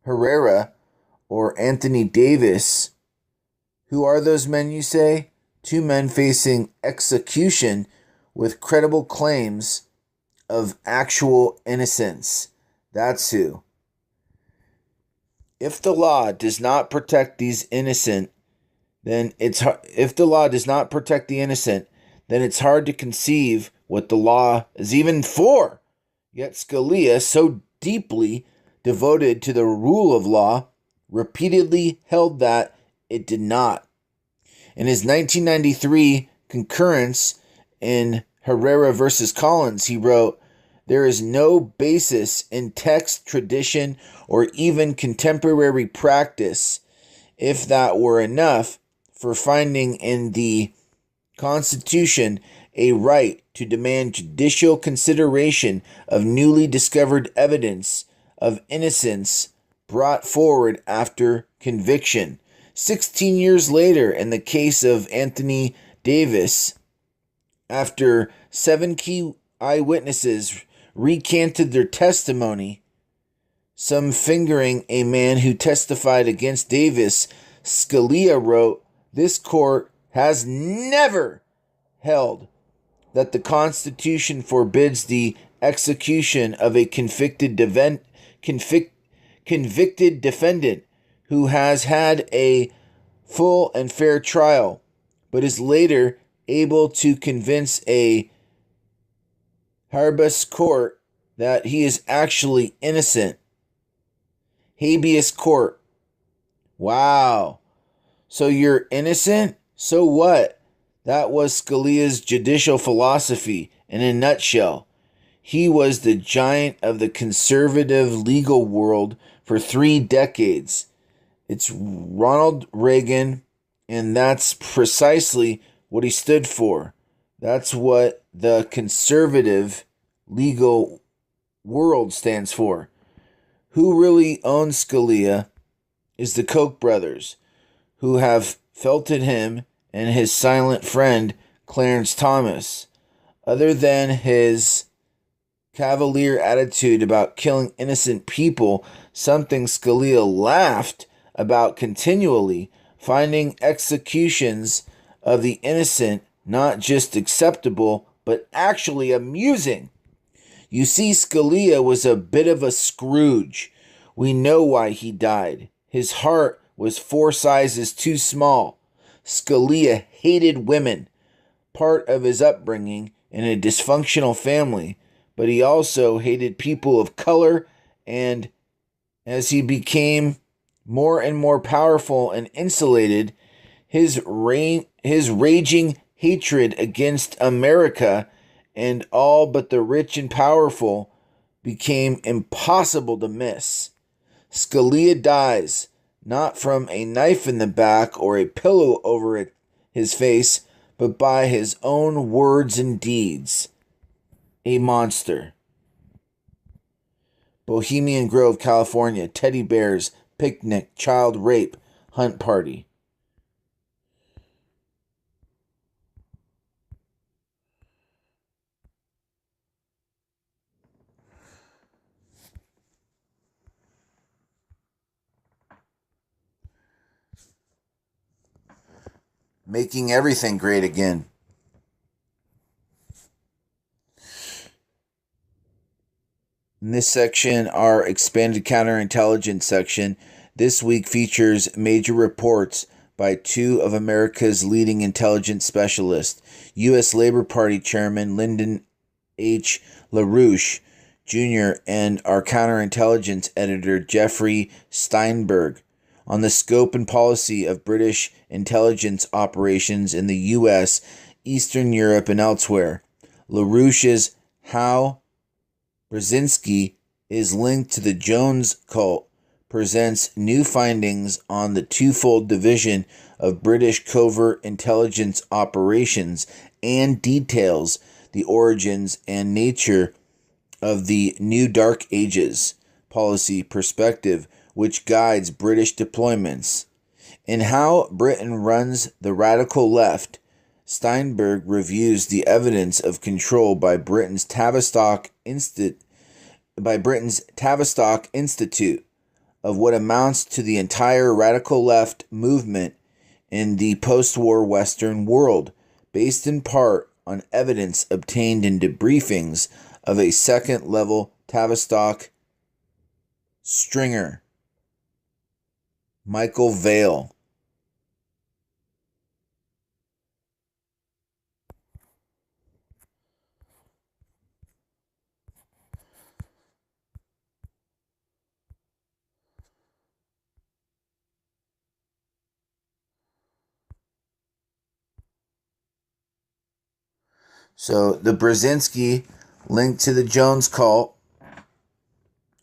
Herrera or Anthony Davis, who are those men, you say? Two men facing execution with credible claims of actual innocence. That's who. If the law does not protect these innocent, then it's if the law does not protect the innocent, then it's hard to conceive what the law is even for. Yet Scalia, so deeply devoted to the rule of law, repeatedly held that it did not. In his 1993 concurrence in Herrera versus Collins, he wrote, "There is no basis in text, tradition, or even contemporary practice, if that were enough, for finding in the Constitution a right to demand judicial consideration of newly discovered evidence of innocence brought forward after conviction." 16 years later, in the case of Anthony Davis, after 7 key eyewitnesses recanted their testimony, some fingering a man who testified against Davis, Scalia wrote, "This court has never held that the Constitution forbids the execution of a convicted defendant who has had a full and fair trial, but is later able to convince a habeas court that he is actually innocent. Habeas court. Wow. So you're innocent? So what? That was Scalia's judicial philosophy in a nutshell. He was the giant of the conservative legal world for 3 decades. It's Ronald Reagan, and that's precisely what he stood for. That's what the conservative legal world stands for. Who really owns Scalia is the Koch brothers, who have felted him and his silent friend Clarence Thomas. Other than his cavalier attitude about killing innocent people, something Scalia laughed about continually, finding executions of the innocent not just acceptable, but actually amusing. You see, Scalia was a bit of a Scrooge. We know why he died. His heart was 4 sizes too small. Scalia hated women, part of his upbringing in a dysfunctional family, but he also hated people of color, and as he became more and more powerful and insulated, his raging hatred against America and all but the rich and powerful became impossible to miss. Scalia dies, not from a knife in the back or a pillow over his face, but by his own words and deeds. A monster. Bohemian Grove, California. Teddy bears, picnic, child rape, hunt party. Making everything great again. In this section, our expanded counterintelligence section, this week features major reports by 2 of America's leading intelligence specialists, U.S. Labor Party Chairman Lyndon H. LaRouche Jr. and our counterintelligence editor Jeffrey Steinberg, on the scope and policy of British intelligence operations in the U.S., Eastern Europe, and elsewhere. LaRouche's How Brzezinski is linked to the Jones cult presents new findings on the twofold division of British covert intelligence operations and details the origins and nature of the New Dark Ages policy perspective which guides British deployments. In How Britain Runs the Radical Left, Steinberg reviews the evidence of control by Britain's Tavistock Institute of what amounts to the entire radical left movement in the post-war Western world, based in part on evidence obtained in debriefings of a second-level Tavistock stringer, Michael Vale. So the Brzezinski linked to the Jones cult.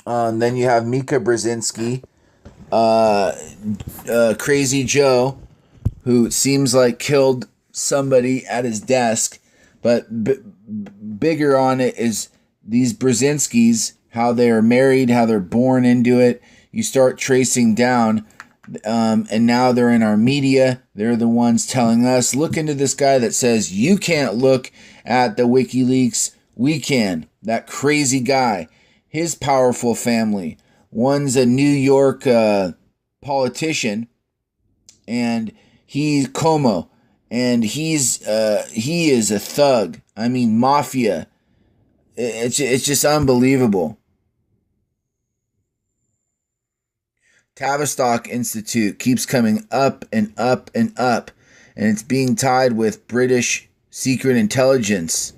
Then you have Mika Brzezinski, Crazy Joe, who seems like killed somebody at his desk. But bigger on it is these Brzezinskis, how they are married, how they're born into it. You start tracing down, and now they're in our media. They're the ones telling us, look into this guy that says you can't look at the WikiLeaks. We can. That crazy guy. His powerful family. One's a New York politician, and he's Como, and he is a thug. I mean, mafia. It's just unbelievable. Tavistock Institute keeps coming up and up and up, and it's being tied with British secret intelligence.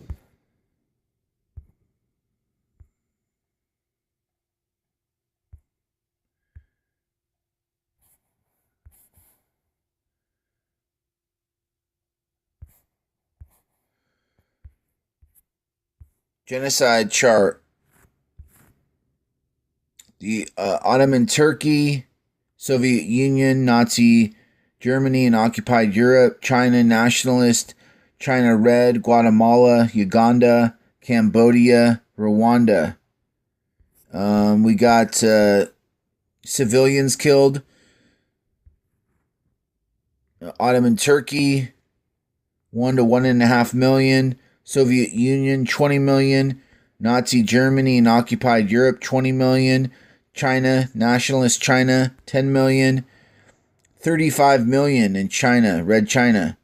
Genocide chart. The Ottoman Turkey, Soviet Union, Nazi Germany and occupied Europe, China nationalist, China Red, Guatemala, Uganda, Cambodia, Rwanda. We got civilians killed. Ottoman Turkey, 1 to 1.5 million. Soviet Union, 20 million. Nazi Germany and occupied Europe, 20 million. China, nationalist China, 10 million. 35 million in China, Red China.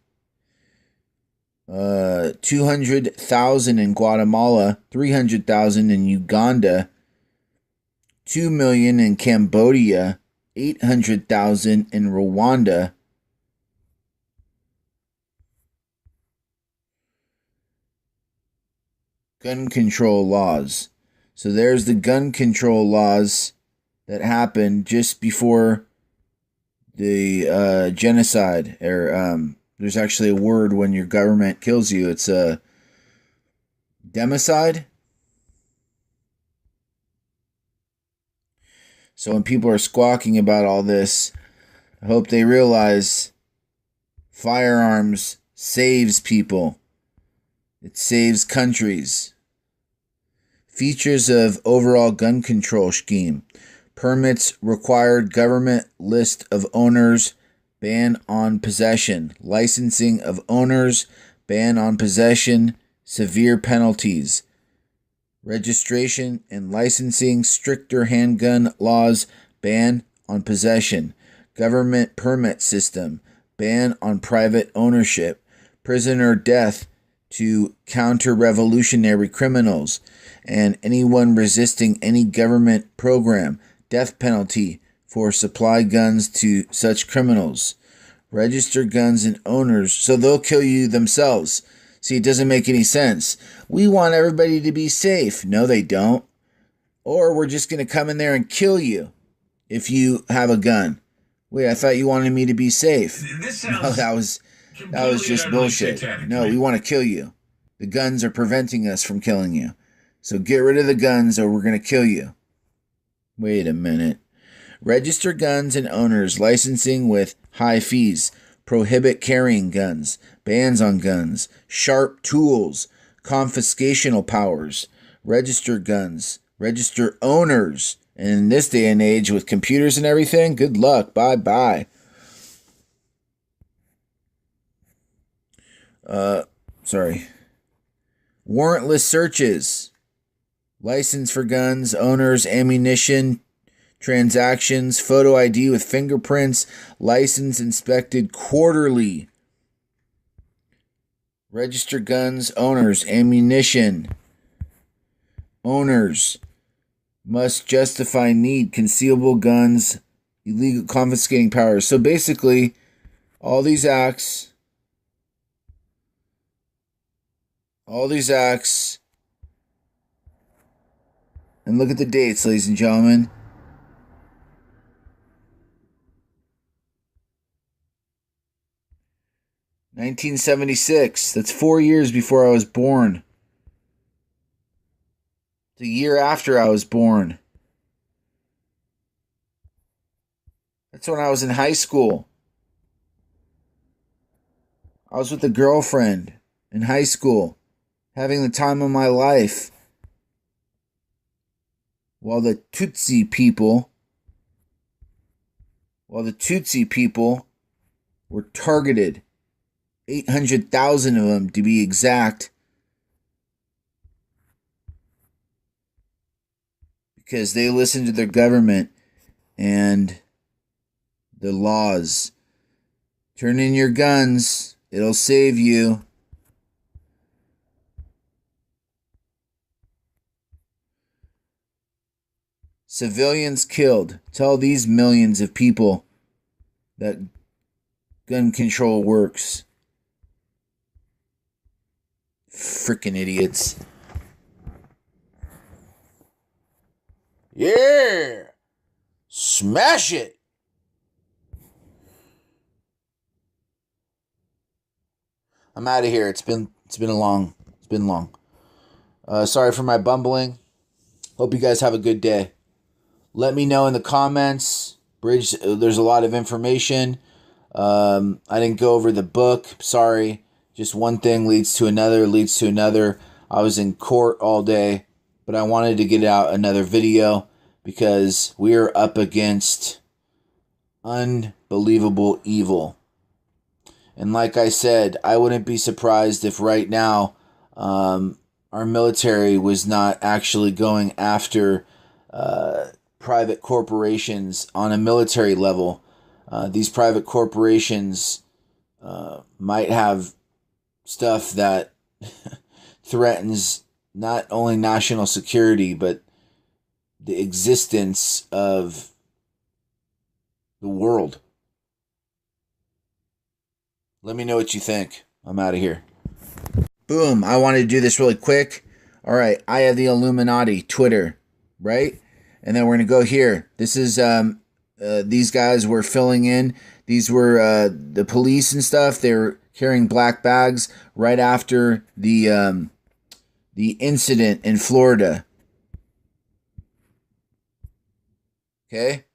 200,000 in Guatemala, 300,000 in Uganda, 2 million in Cambodia, 800,000 in Rwanda. Gun control laws. So there's the gun control laws that happened just before the genocide. Or there's actually a word when your government kills you. It's a democide. So when people are squawking about all this, I hope they realize firearms saves people. It saves countries. Features of overall gun control scheme. Permits required government list of owners, ban on possession. Licensing of owners, ban on possession, severe penalties. Registration and licensing, stricter handgun laws, ban on possession. Government permit system, ban on private ownership. Prisoner death to counter-revolutionary criminals and anyone resisting any government program, death penalty for supply guns to such criminals. Register guns and owners, so they'll kill you themselves. See, it doesn't make any sense. We want everybody to be safe. No, they don't. Or we're just going to come in there and kill you if you have a gun. Wait, I thought you wanted me to be safe. No, that was just bullshit. Satanic, no, we want to kill you. The guns are preventing us from killing you. So get rid of the guns or we're going to kill you. Wait a minute. Register guns and owners, licensing with high fees. Prohibit carrying guns. Bans on guns. Sharp tools. Confiscational powers. Register guns. Register owners. And in this day and age with computers and everything, good luck. Bye-bye. Warrantless searches. License for guns, owners, ammunition, transactions, photo ID with fingerprints, license inspected quarterly. Register guns, owners, ammunition. Owners must justify need, concealable guns, illegal confiscating powers. So basically, all these acts, and look at the dates, ladies and gentlemen. $1976. That's 4 years before I was born. The year after I was born. That's when I was in high school. I was with a girlfriend in high school, having the time of my life. While the Tutsi people were targeted, 800,000 of them to be exact, because they listened to their government and the laws. Turn in your guns, it'll save you. Civilians killed. Tell these millions of people that gun control works. Freaking idiots. Yeah. Smash it. I'm out of here. It's been long. Sorry for my bumbling. Hope you guys have a good day. Let me know in the comments. Bridge, there's a lot of information. I didn't go over the book. Sorry. Just one thing leads to another. I was in court all day, but I wanted to get out another video because we are up against unbelievable evil. And like I said, I wouldn't be surprised if right now our military was not actually going after private corporations on a military level. These private corporations might have stuff that threatens not only national security, but the existence of the world. Let me know what you think. I'm out of here. Boom. I wanted to do this really quick. All right. I have the Illuminati Twitter, right? And then we're going to go here. This is, these guys were filling in. These were the police and stuff. They were carrying black bags right after the incident in Florida. Okay.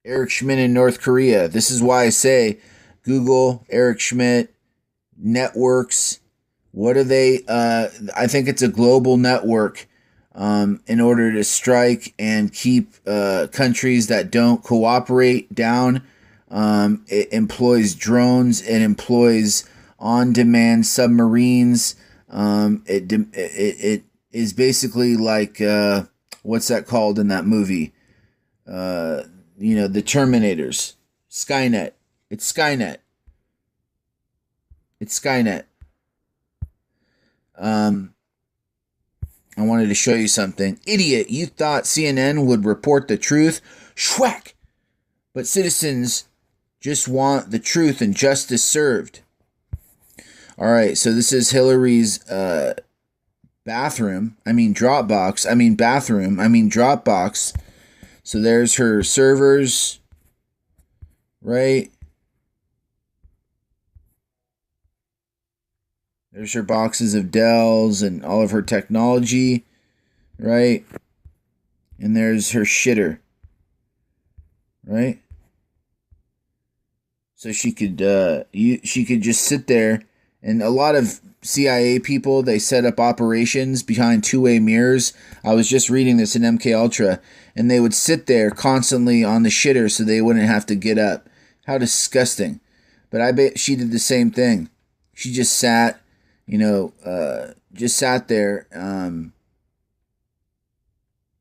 Eric Schmidt in North Korea. This is why I say Google, Eric Schmidt, networks. What are they? I think it's a global network in order to strike and keep countries that don't cooperate down. It employs drones. It employs on-demand submarines. It is basically like what's that called in that movie? The Terminators. Skynet. It's Skynet. I wanted to show you something. Idiot, you thought CNN would report the truth? Schwack! But citizens just want the truth and justice served. All right, so this is Hillary's bathroom. Dropbox. So there's her servers, right? There's her boxes of Dells and all of her technology, right? And there's her shitter, right? So she could just sit there, and a lot of CIA people, they set up operations behind two-way mirrors. I was just reading this in MK Ultra, and they would sit there constantly on the shitter so they wouldn't have to get up. How disgusting. But I bet she did the same thing. She just sat, there.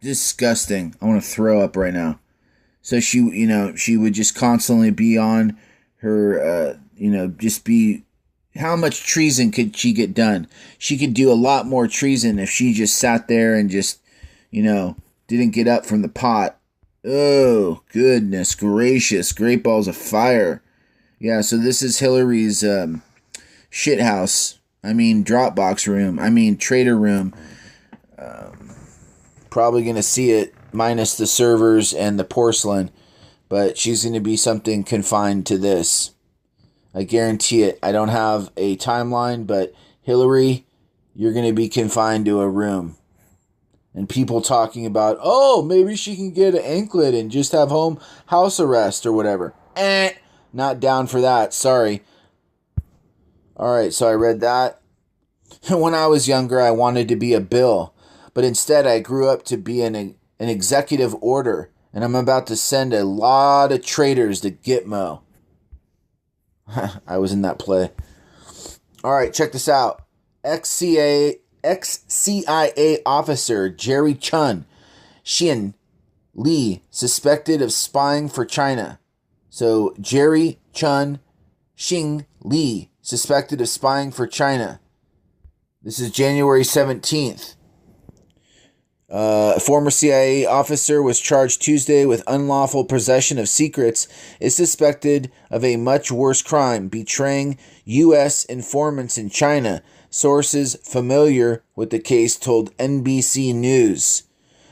Disgusting. I want to throw up right now. So she would just constantly be on her, just be... How much treason could she get done? She could do a lot more treason if she just sat there and just, didn't get up from the pot. Oh, goodness gracious. Great balls of fire. Yeah, so this is Hillary's shithouse. Dropbox room. Trader room. Probably going to see it minus the servers and the porcelain. But she's going to be something confined to this. I guarantee it. I don't have a timeline, but Hillary, you're going to be confined to a room. And people talking about, oh, maybe she can get an anklet and just have house arrest or whatever. Not down for that. Sorry. All right, so I read that. When I was younger, I wanted to be a bill. But instead, I grew up to be an executive order. And I'm about to send a lot of traitors to Gitmo. I was in that play. All right, check this out. Ex-CIA officer Jerry Chun Xin Li suspected of spying for China. So Jerry Chun Xin Li suspected of spying for China. This is January 17th. A former CIA officer was charged Tuesday with unlawful possession of secrets, is suspected of a much worse crime, betraying U.S. informants in China, sources familiar with the case told NBC News.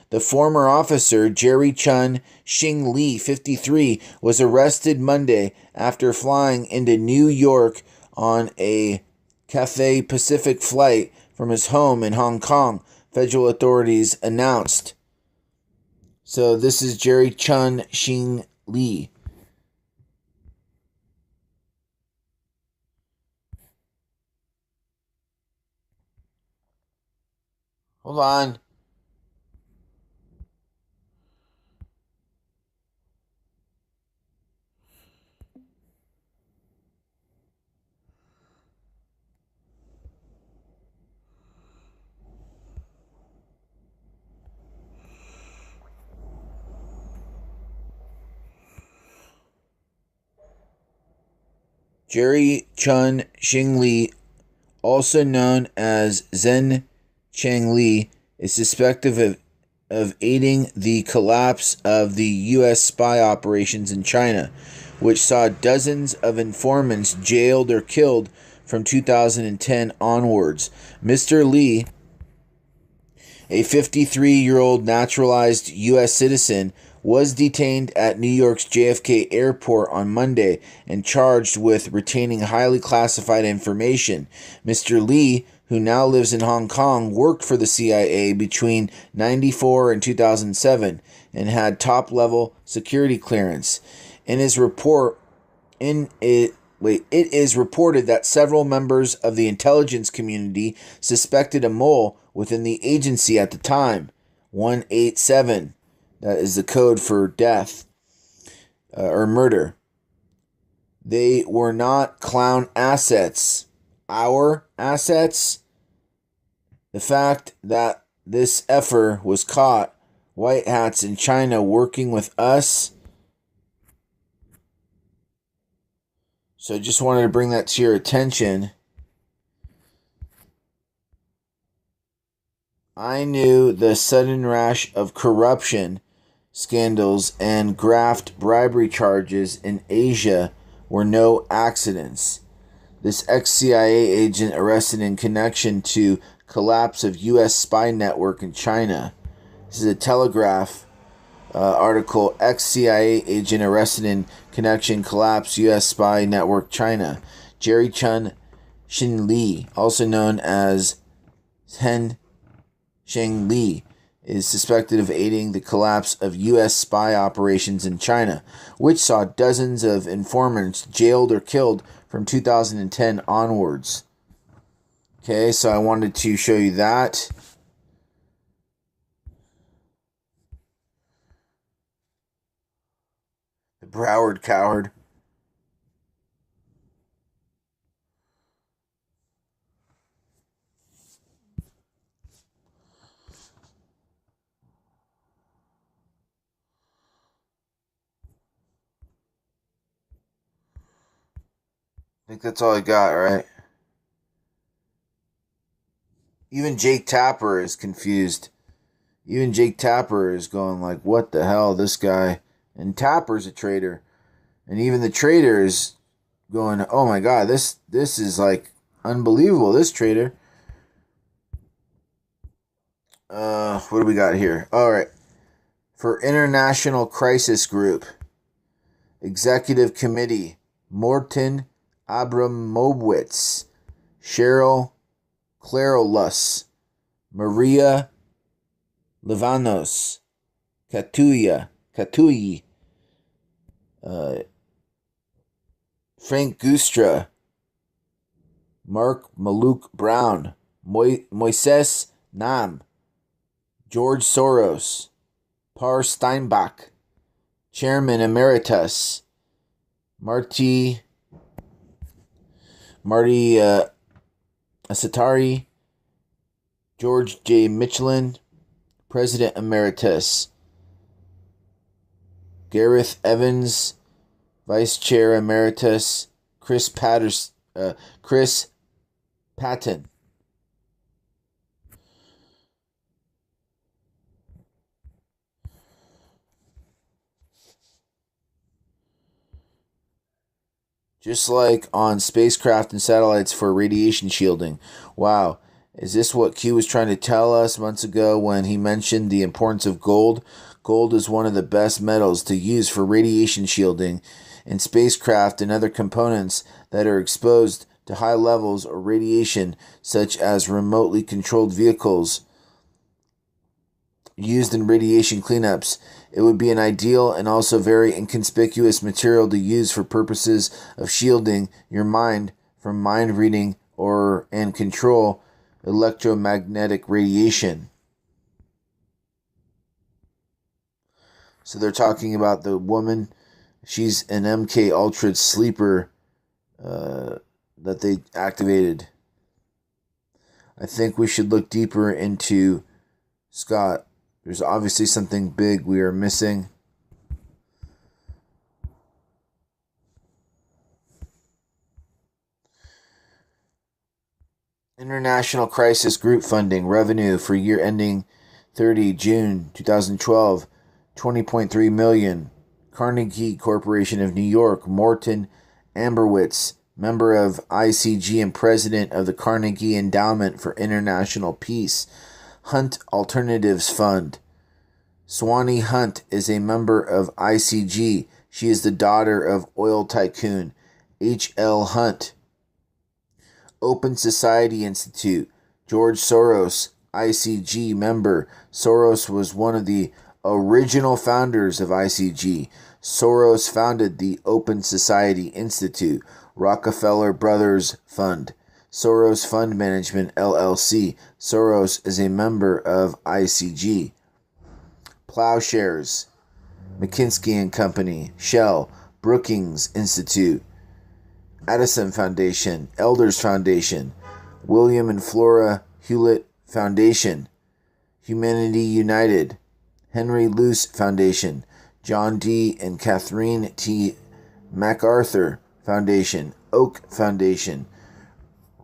The former officer, Jerry Chun Xing Li, 53, was arrested Monday after flying into New York on a Cathay Pacific flight from his home in Hong Kong, federal authorities announced. So this is Jerry Chun Xing Li. Hold on. Jerry Chun Xing Li, also known as Zhen Cheng Li, is suspected of aiding the collapse of the U.S. spy operations in China, which saw dozens of informants jailed or killed from 2010 onwards. Mr. Li, a 53-year-old naturalized U.S. citizen, was detained at New York's JFK Airport on Monday and charged with retaining highly classified information. Mr. Li, who now lives in Hong Kong, worked for the CIA between 1994 and 2007 and had top-level security clearance. In his report, it is reported that several members of the intelligence community suspected a mole within the agency at the time. 187. That is the code for death or murder. They were not clown assets. Our assets. The fact that this effer was caught, white hats in China working with us. So I just wanted to bring that to your attention. I knew the sudden rash of corruption scandals and graft bribery charges in Asia were no accidents. This ex-CIA agent arrested in connection to collapse of U.S. spy network in China. This is a Telegraph article. Ex-CIA agent arrested in connection collapse U.S. spy network China. Jerry Chun Xin Li, also known as Zhen Cheng Li, is suspected of aiding the collapse of U.S. spy operations in China, which saw dozens of informants jailed or killed from 2010 onwards. Okay, so I wanted to show you that. The Broward coward. I think that's all I got, right? Even Jake Tapper is confused. Even Jake Tapper is going like, what the hell, this guy? And Tapper's a traitor. And even the traitor is going, oh my god, this is like unbelievable, this traitor. What do we got here? All right. For International Crisis Group, Executive Committee, Morton Abramowitz, Cheryl Clarolus, Maria Livanos, Katuyi, Frank Gustra, Mark Maluk Brown, Moises Nam, George Soros, Par Steinbach, Chairman Emeritus, Marty Asatari, George J. Michelin, President Emeritus, Gareth Evans, Vice Chair Emeritus, Chris Patton. just like on spacecraft and satellites for radiation shielding. Wow. Is this what Q was trying to tell us months ago when he mentioned the importance of gold? Gold is one of the best metals to use for radiation shielding in spacecraft and other components that are exposed to high levels of radiation, such as remotely controlled vehicles used in radiation cleanups. It would be an ideal and also very inconspicuous material to use for purposes of shielding your mind from mind reading and control electromagnetic radiation. So they're talking about the woman. She's an MK Ultra sleeper that they activated. I think we should look deeper into Scott. There's obviously something big we are missing. International Crisis Group funding revenue for year ending 30 June 2012, $20.3 million. Carnegie Corporation of New York, Morton Amberwitz, member of ICG and president of the Carnegie Endowment for International Peace. Hunt Alternatives Fund. Swanee Hunt is a member of ICG. She is the daughter of oil tycoon H.L. Hunt. Open Society Institute. George Soros, ICG member. Soros was one of the original founders of ICG. Soros founded the Open Society Institute. Rockefeller Brothers Fund. Soros Fund Management, LLC. Soros is a member of ICG. Plowshares. McKinsey & Company. Shell. Brookings Institute. Addison Foundation. Elders Foundation. William and Flora Hewlett Foundation. Humanity United. Henry Luce Foundation. John D. and Catherine T. MacArthur Foundation. Oak Foundation.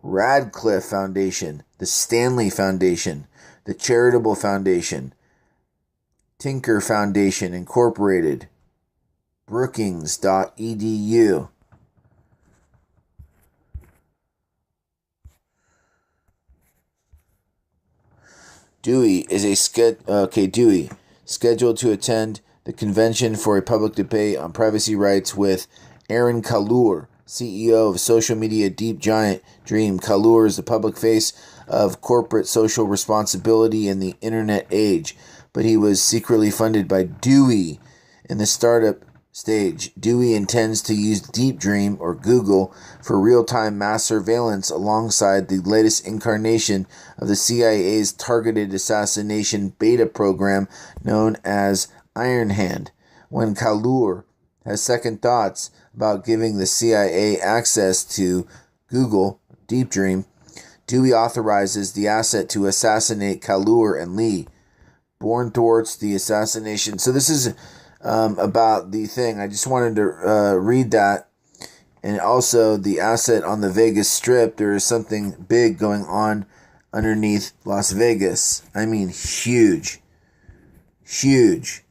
Radcliffe Foundation, the Stanley Foundation, the Charitable Foundation, Tinker Foundation Incorporated, Brookings.edu. Dewey is Dewey scheduled to attend the convention for a public debate on privacy rights with Aaron Kalour, CEO of social media deep giant Dream. Kalour is the public face of corporate social responsibility in the internet age, but he was secretly funded by Dewey in the startup stage. Dewey intends to use Deep Dream, or Google, for real-time mass surveillance alongside the latest incarnation of the CIA's targeted assassination beta program known as Iron Hand. When Kalour has second thoughts about giving the CIA access to Google, Deep Dream, Dewey authorizes the asset to assassinate Kalour and Lee. Born thwarts the assassination. So this is about the thing. I just wanted to read that. And also the asset on the Vegas Strip. There is something big going on underneath Las Vegas. I mean, huge. Huge.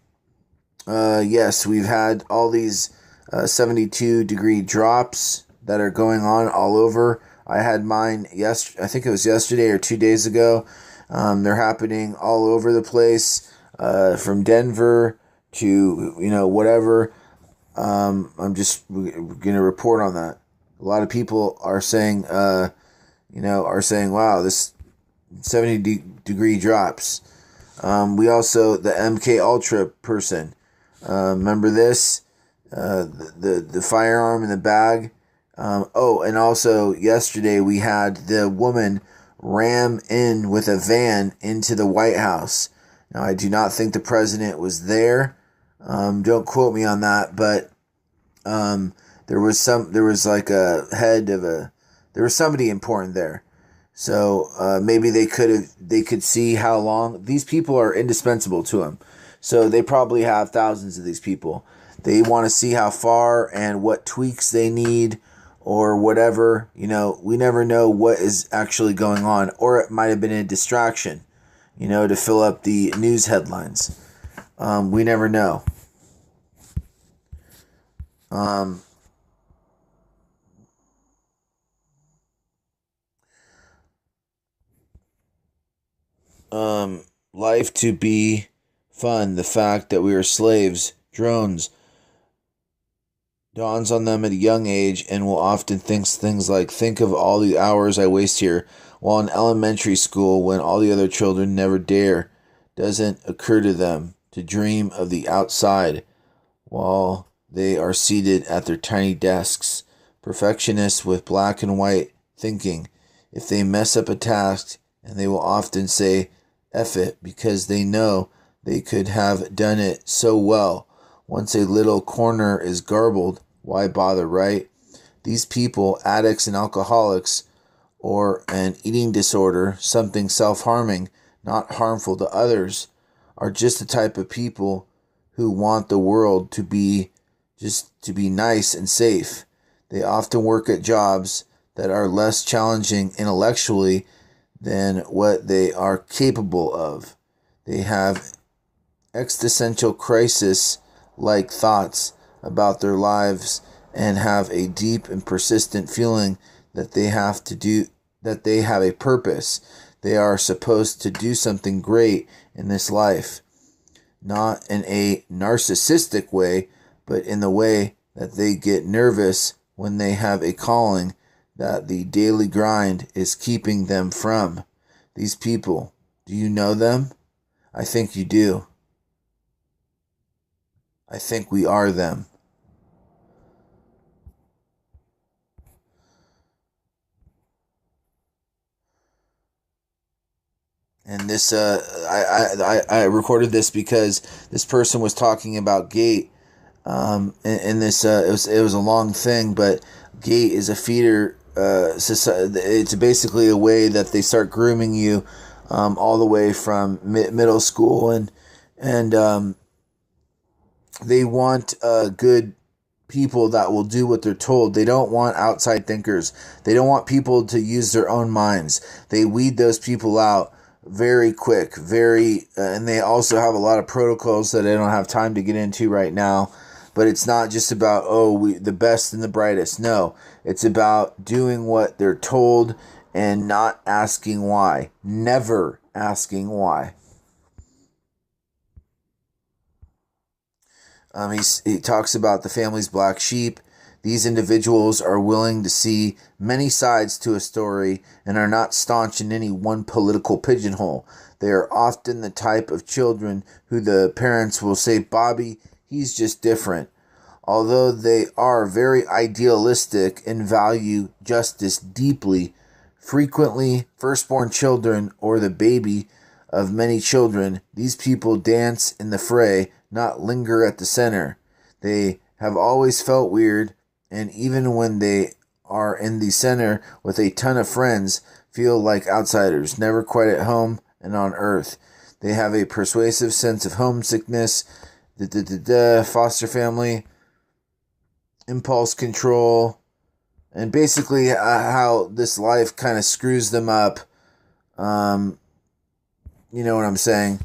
Yes, we've had all these 72-degree drops that are going on all over. I had mine I think it was yesterday or 2 days ago. They're happening all over the place, from Denver to, whatever. I'm just going to report on that. A lot of people are saying, wow, this 70-degree drops. We also, the MK Ultra person, remember this? The firearm in the bag. And also yesterday we had the woman ram in with a van into the White House. Now, I do not think the president was there. Don't quote me on that, but there was somebody important there. So maybe they could see how long these people are indispensable to him. So they probably have thousands of these people. They want to see how far and what tweaks they need or whatever. We never know what is actually going on, or it might have been a distraction, to fill up the news headlines. We never know. life to be fun. The fact that we are slaves, drones, dawns on them at a young age and will often think things like, think of all the hours I waste here while in elementary school when all the other children never dare. Doesn't occur to them to dream of the outside while they are seated at their tiny desks. Perfectionists with black and white thinking. If they mess up a task, and they will often say, F it, because they know they could have done it so well. Once a little corner is garbled, why bother, right? These people, addicts and alcoholics, or an eating disorder, something self-harming, not harmful to others, are just the type of people who want the world to be nice and safe. They often work at jobs that are less challenging intellectually than what they are capable of. They have existential crisis-like thoughts about their lives and have a deep and persistent feeling that they have a purpose. They are supposed to do something great in this life, not in a narcissistic way, but in the way that they get nervous when they have a calling that the daily grind is keeping them from. These people, do you know them? I think you do. I think we are them. And this, I recorded this because this person was talking about Gate. And this, it was a long thing, but Gate is a feeder. It's basically a way that they start grooming you, all the way from middle school, and they want good people that will do what they're told. They don't want outside thinkers. They don't want people to use their own minds. They weed those people out very quick, and they also have a lot of protocols that I don't have time to get into right now. But it's not just about, the best and the brightest. No, it's about doing what they're told and not asking why. Never asking why. He talks about the family's black sheep. These individuals are willing to see many sides to a story and are not staunch in any one political pigeonhole. They are often the type of children who the parents will say, Bobby, he's just different. Although they are very idealistic and value justice deeply, frequently firstborn children or the baby of many children, these people dance in the fray, not linger at the center. They have always felt weird, and even when they are in the center with a ton of friends, feel like outsiders, never quite at home and on earth. They have a persuasive sense of homesickness, foster family, impulse control, and basically how this life kind of screws them up. You know what I'm saying?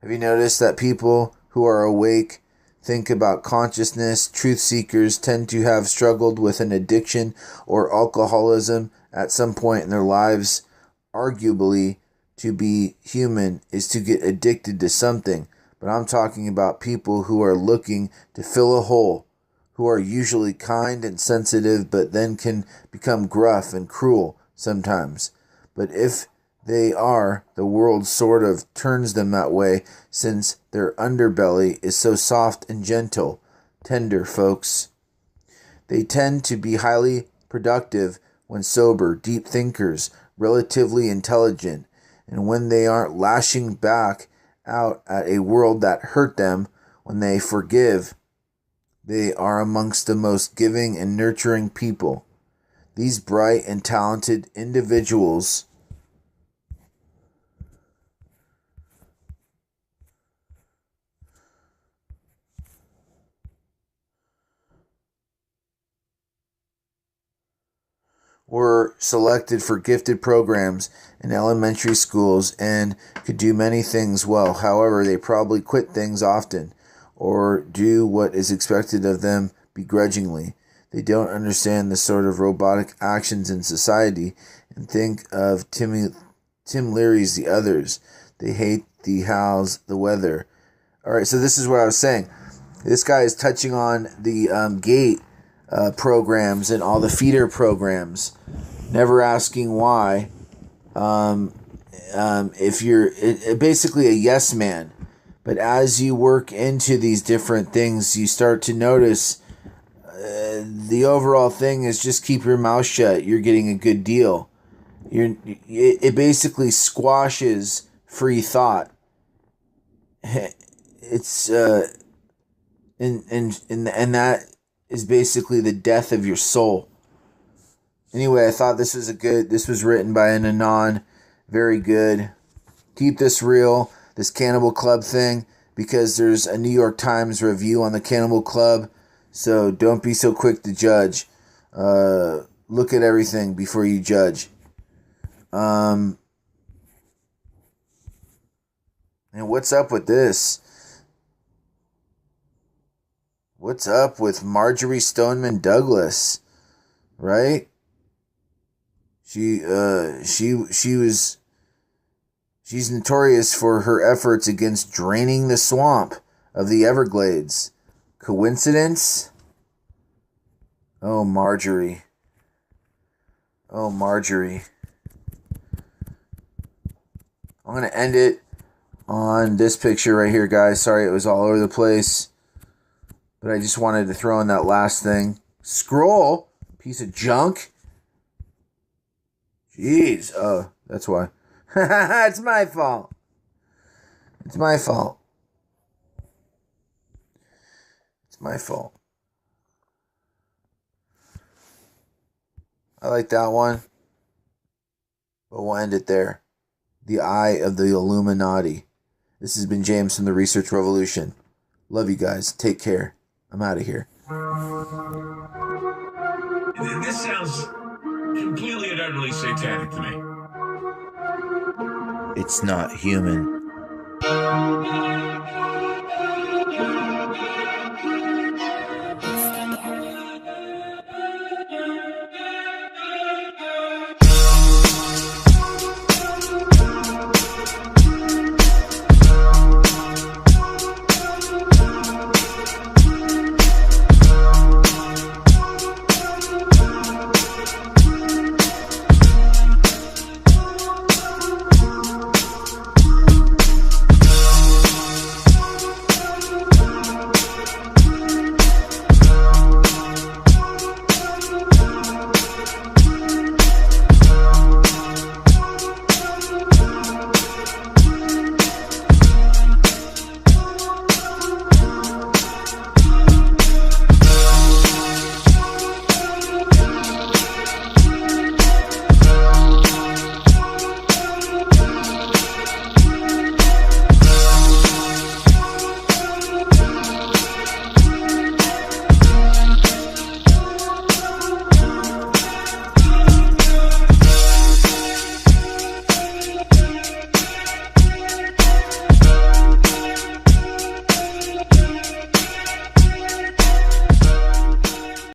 Have you noticed that people who are awake, think about consciousness, truth seekers, tend to have struggled with an addiction or alcoholism at some point in their lives? Arguably, to be human is to get addicted to something. But I'm talking about people who are looking to fill a hole, who are usually kind and sensitive, but then can become gruff and cruel sometimes. But if they are, the world sort of turns them that way, since their underbelly is so soft and gentle, tender, folks. They tend to be highly productive when sober, deep thinkers, relatively intelligent, and when they aren't lashing back out at a world that hurt them, when they forgive, they are amongst the most giving and nurturing people. These bright and talented individuals were selected for gifted programs in elementary schools and could do many things well. However, they probably quit things often or do what is expected of them begrudgingly. They don't understand the sort of robotic actions in society and think of Tim Leary's The Others. They hate the hows, the weather. All right, so this is what I was saying. This guy is touching on the gate programs and all the feeder programs, never asking why. If you're basically a yes man, but as you work into these different things, you start to notice the overall thing is just keep your mouth shut. You're getting a good deal. It basically squashes free thought. It's and that is basically the death of your soul. Anyway, I thought this was written by an Anon. Very good. Keep this real, this Cannibal Club thing, because there's a New York Times review on the Cannibal Club. So don't be so quick to judge. Look at everything before you judge. And what's up with this? What's up with Marjorie Stoneman Douglas? Right? She's notorious for her efforts against draining the swamp of the Everglades. Coincidence? Oh, Marjorie. Oh, Marjorie. I'm going to end it on this picture right here, guys. Sorry it was all over the place. But I just wanted to throw in that last thing. Scroll? Piece of junk? Jeez. Oh, that's why. It's my fault. It's my fault. It's my fault. I like that one. But we'll end it there. The Eye of the Illuminati. This has been James from the Research Revolution. Love you guys. Take care. I'm out of here. This sounds completely and utterly satanic to me. It's not human.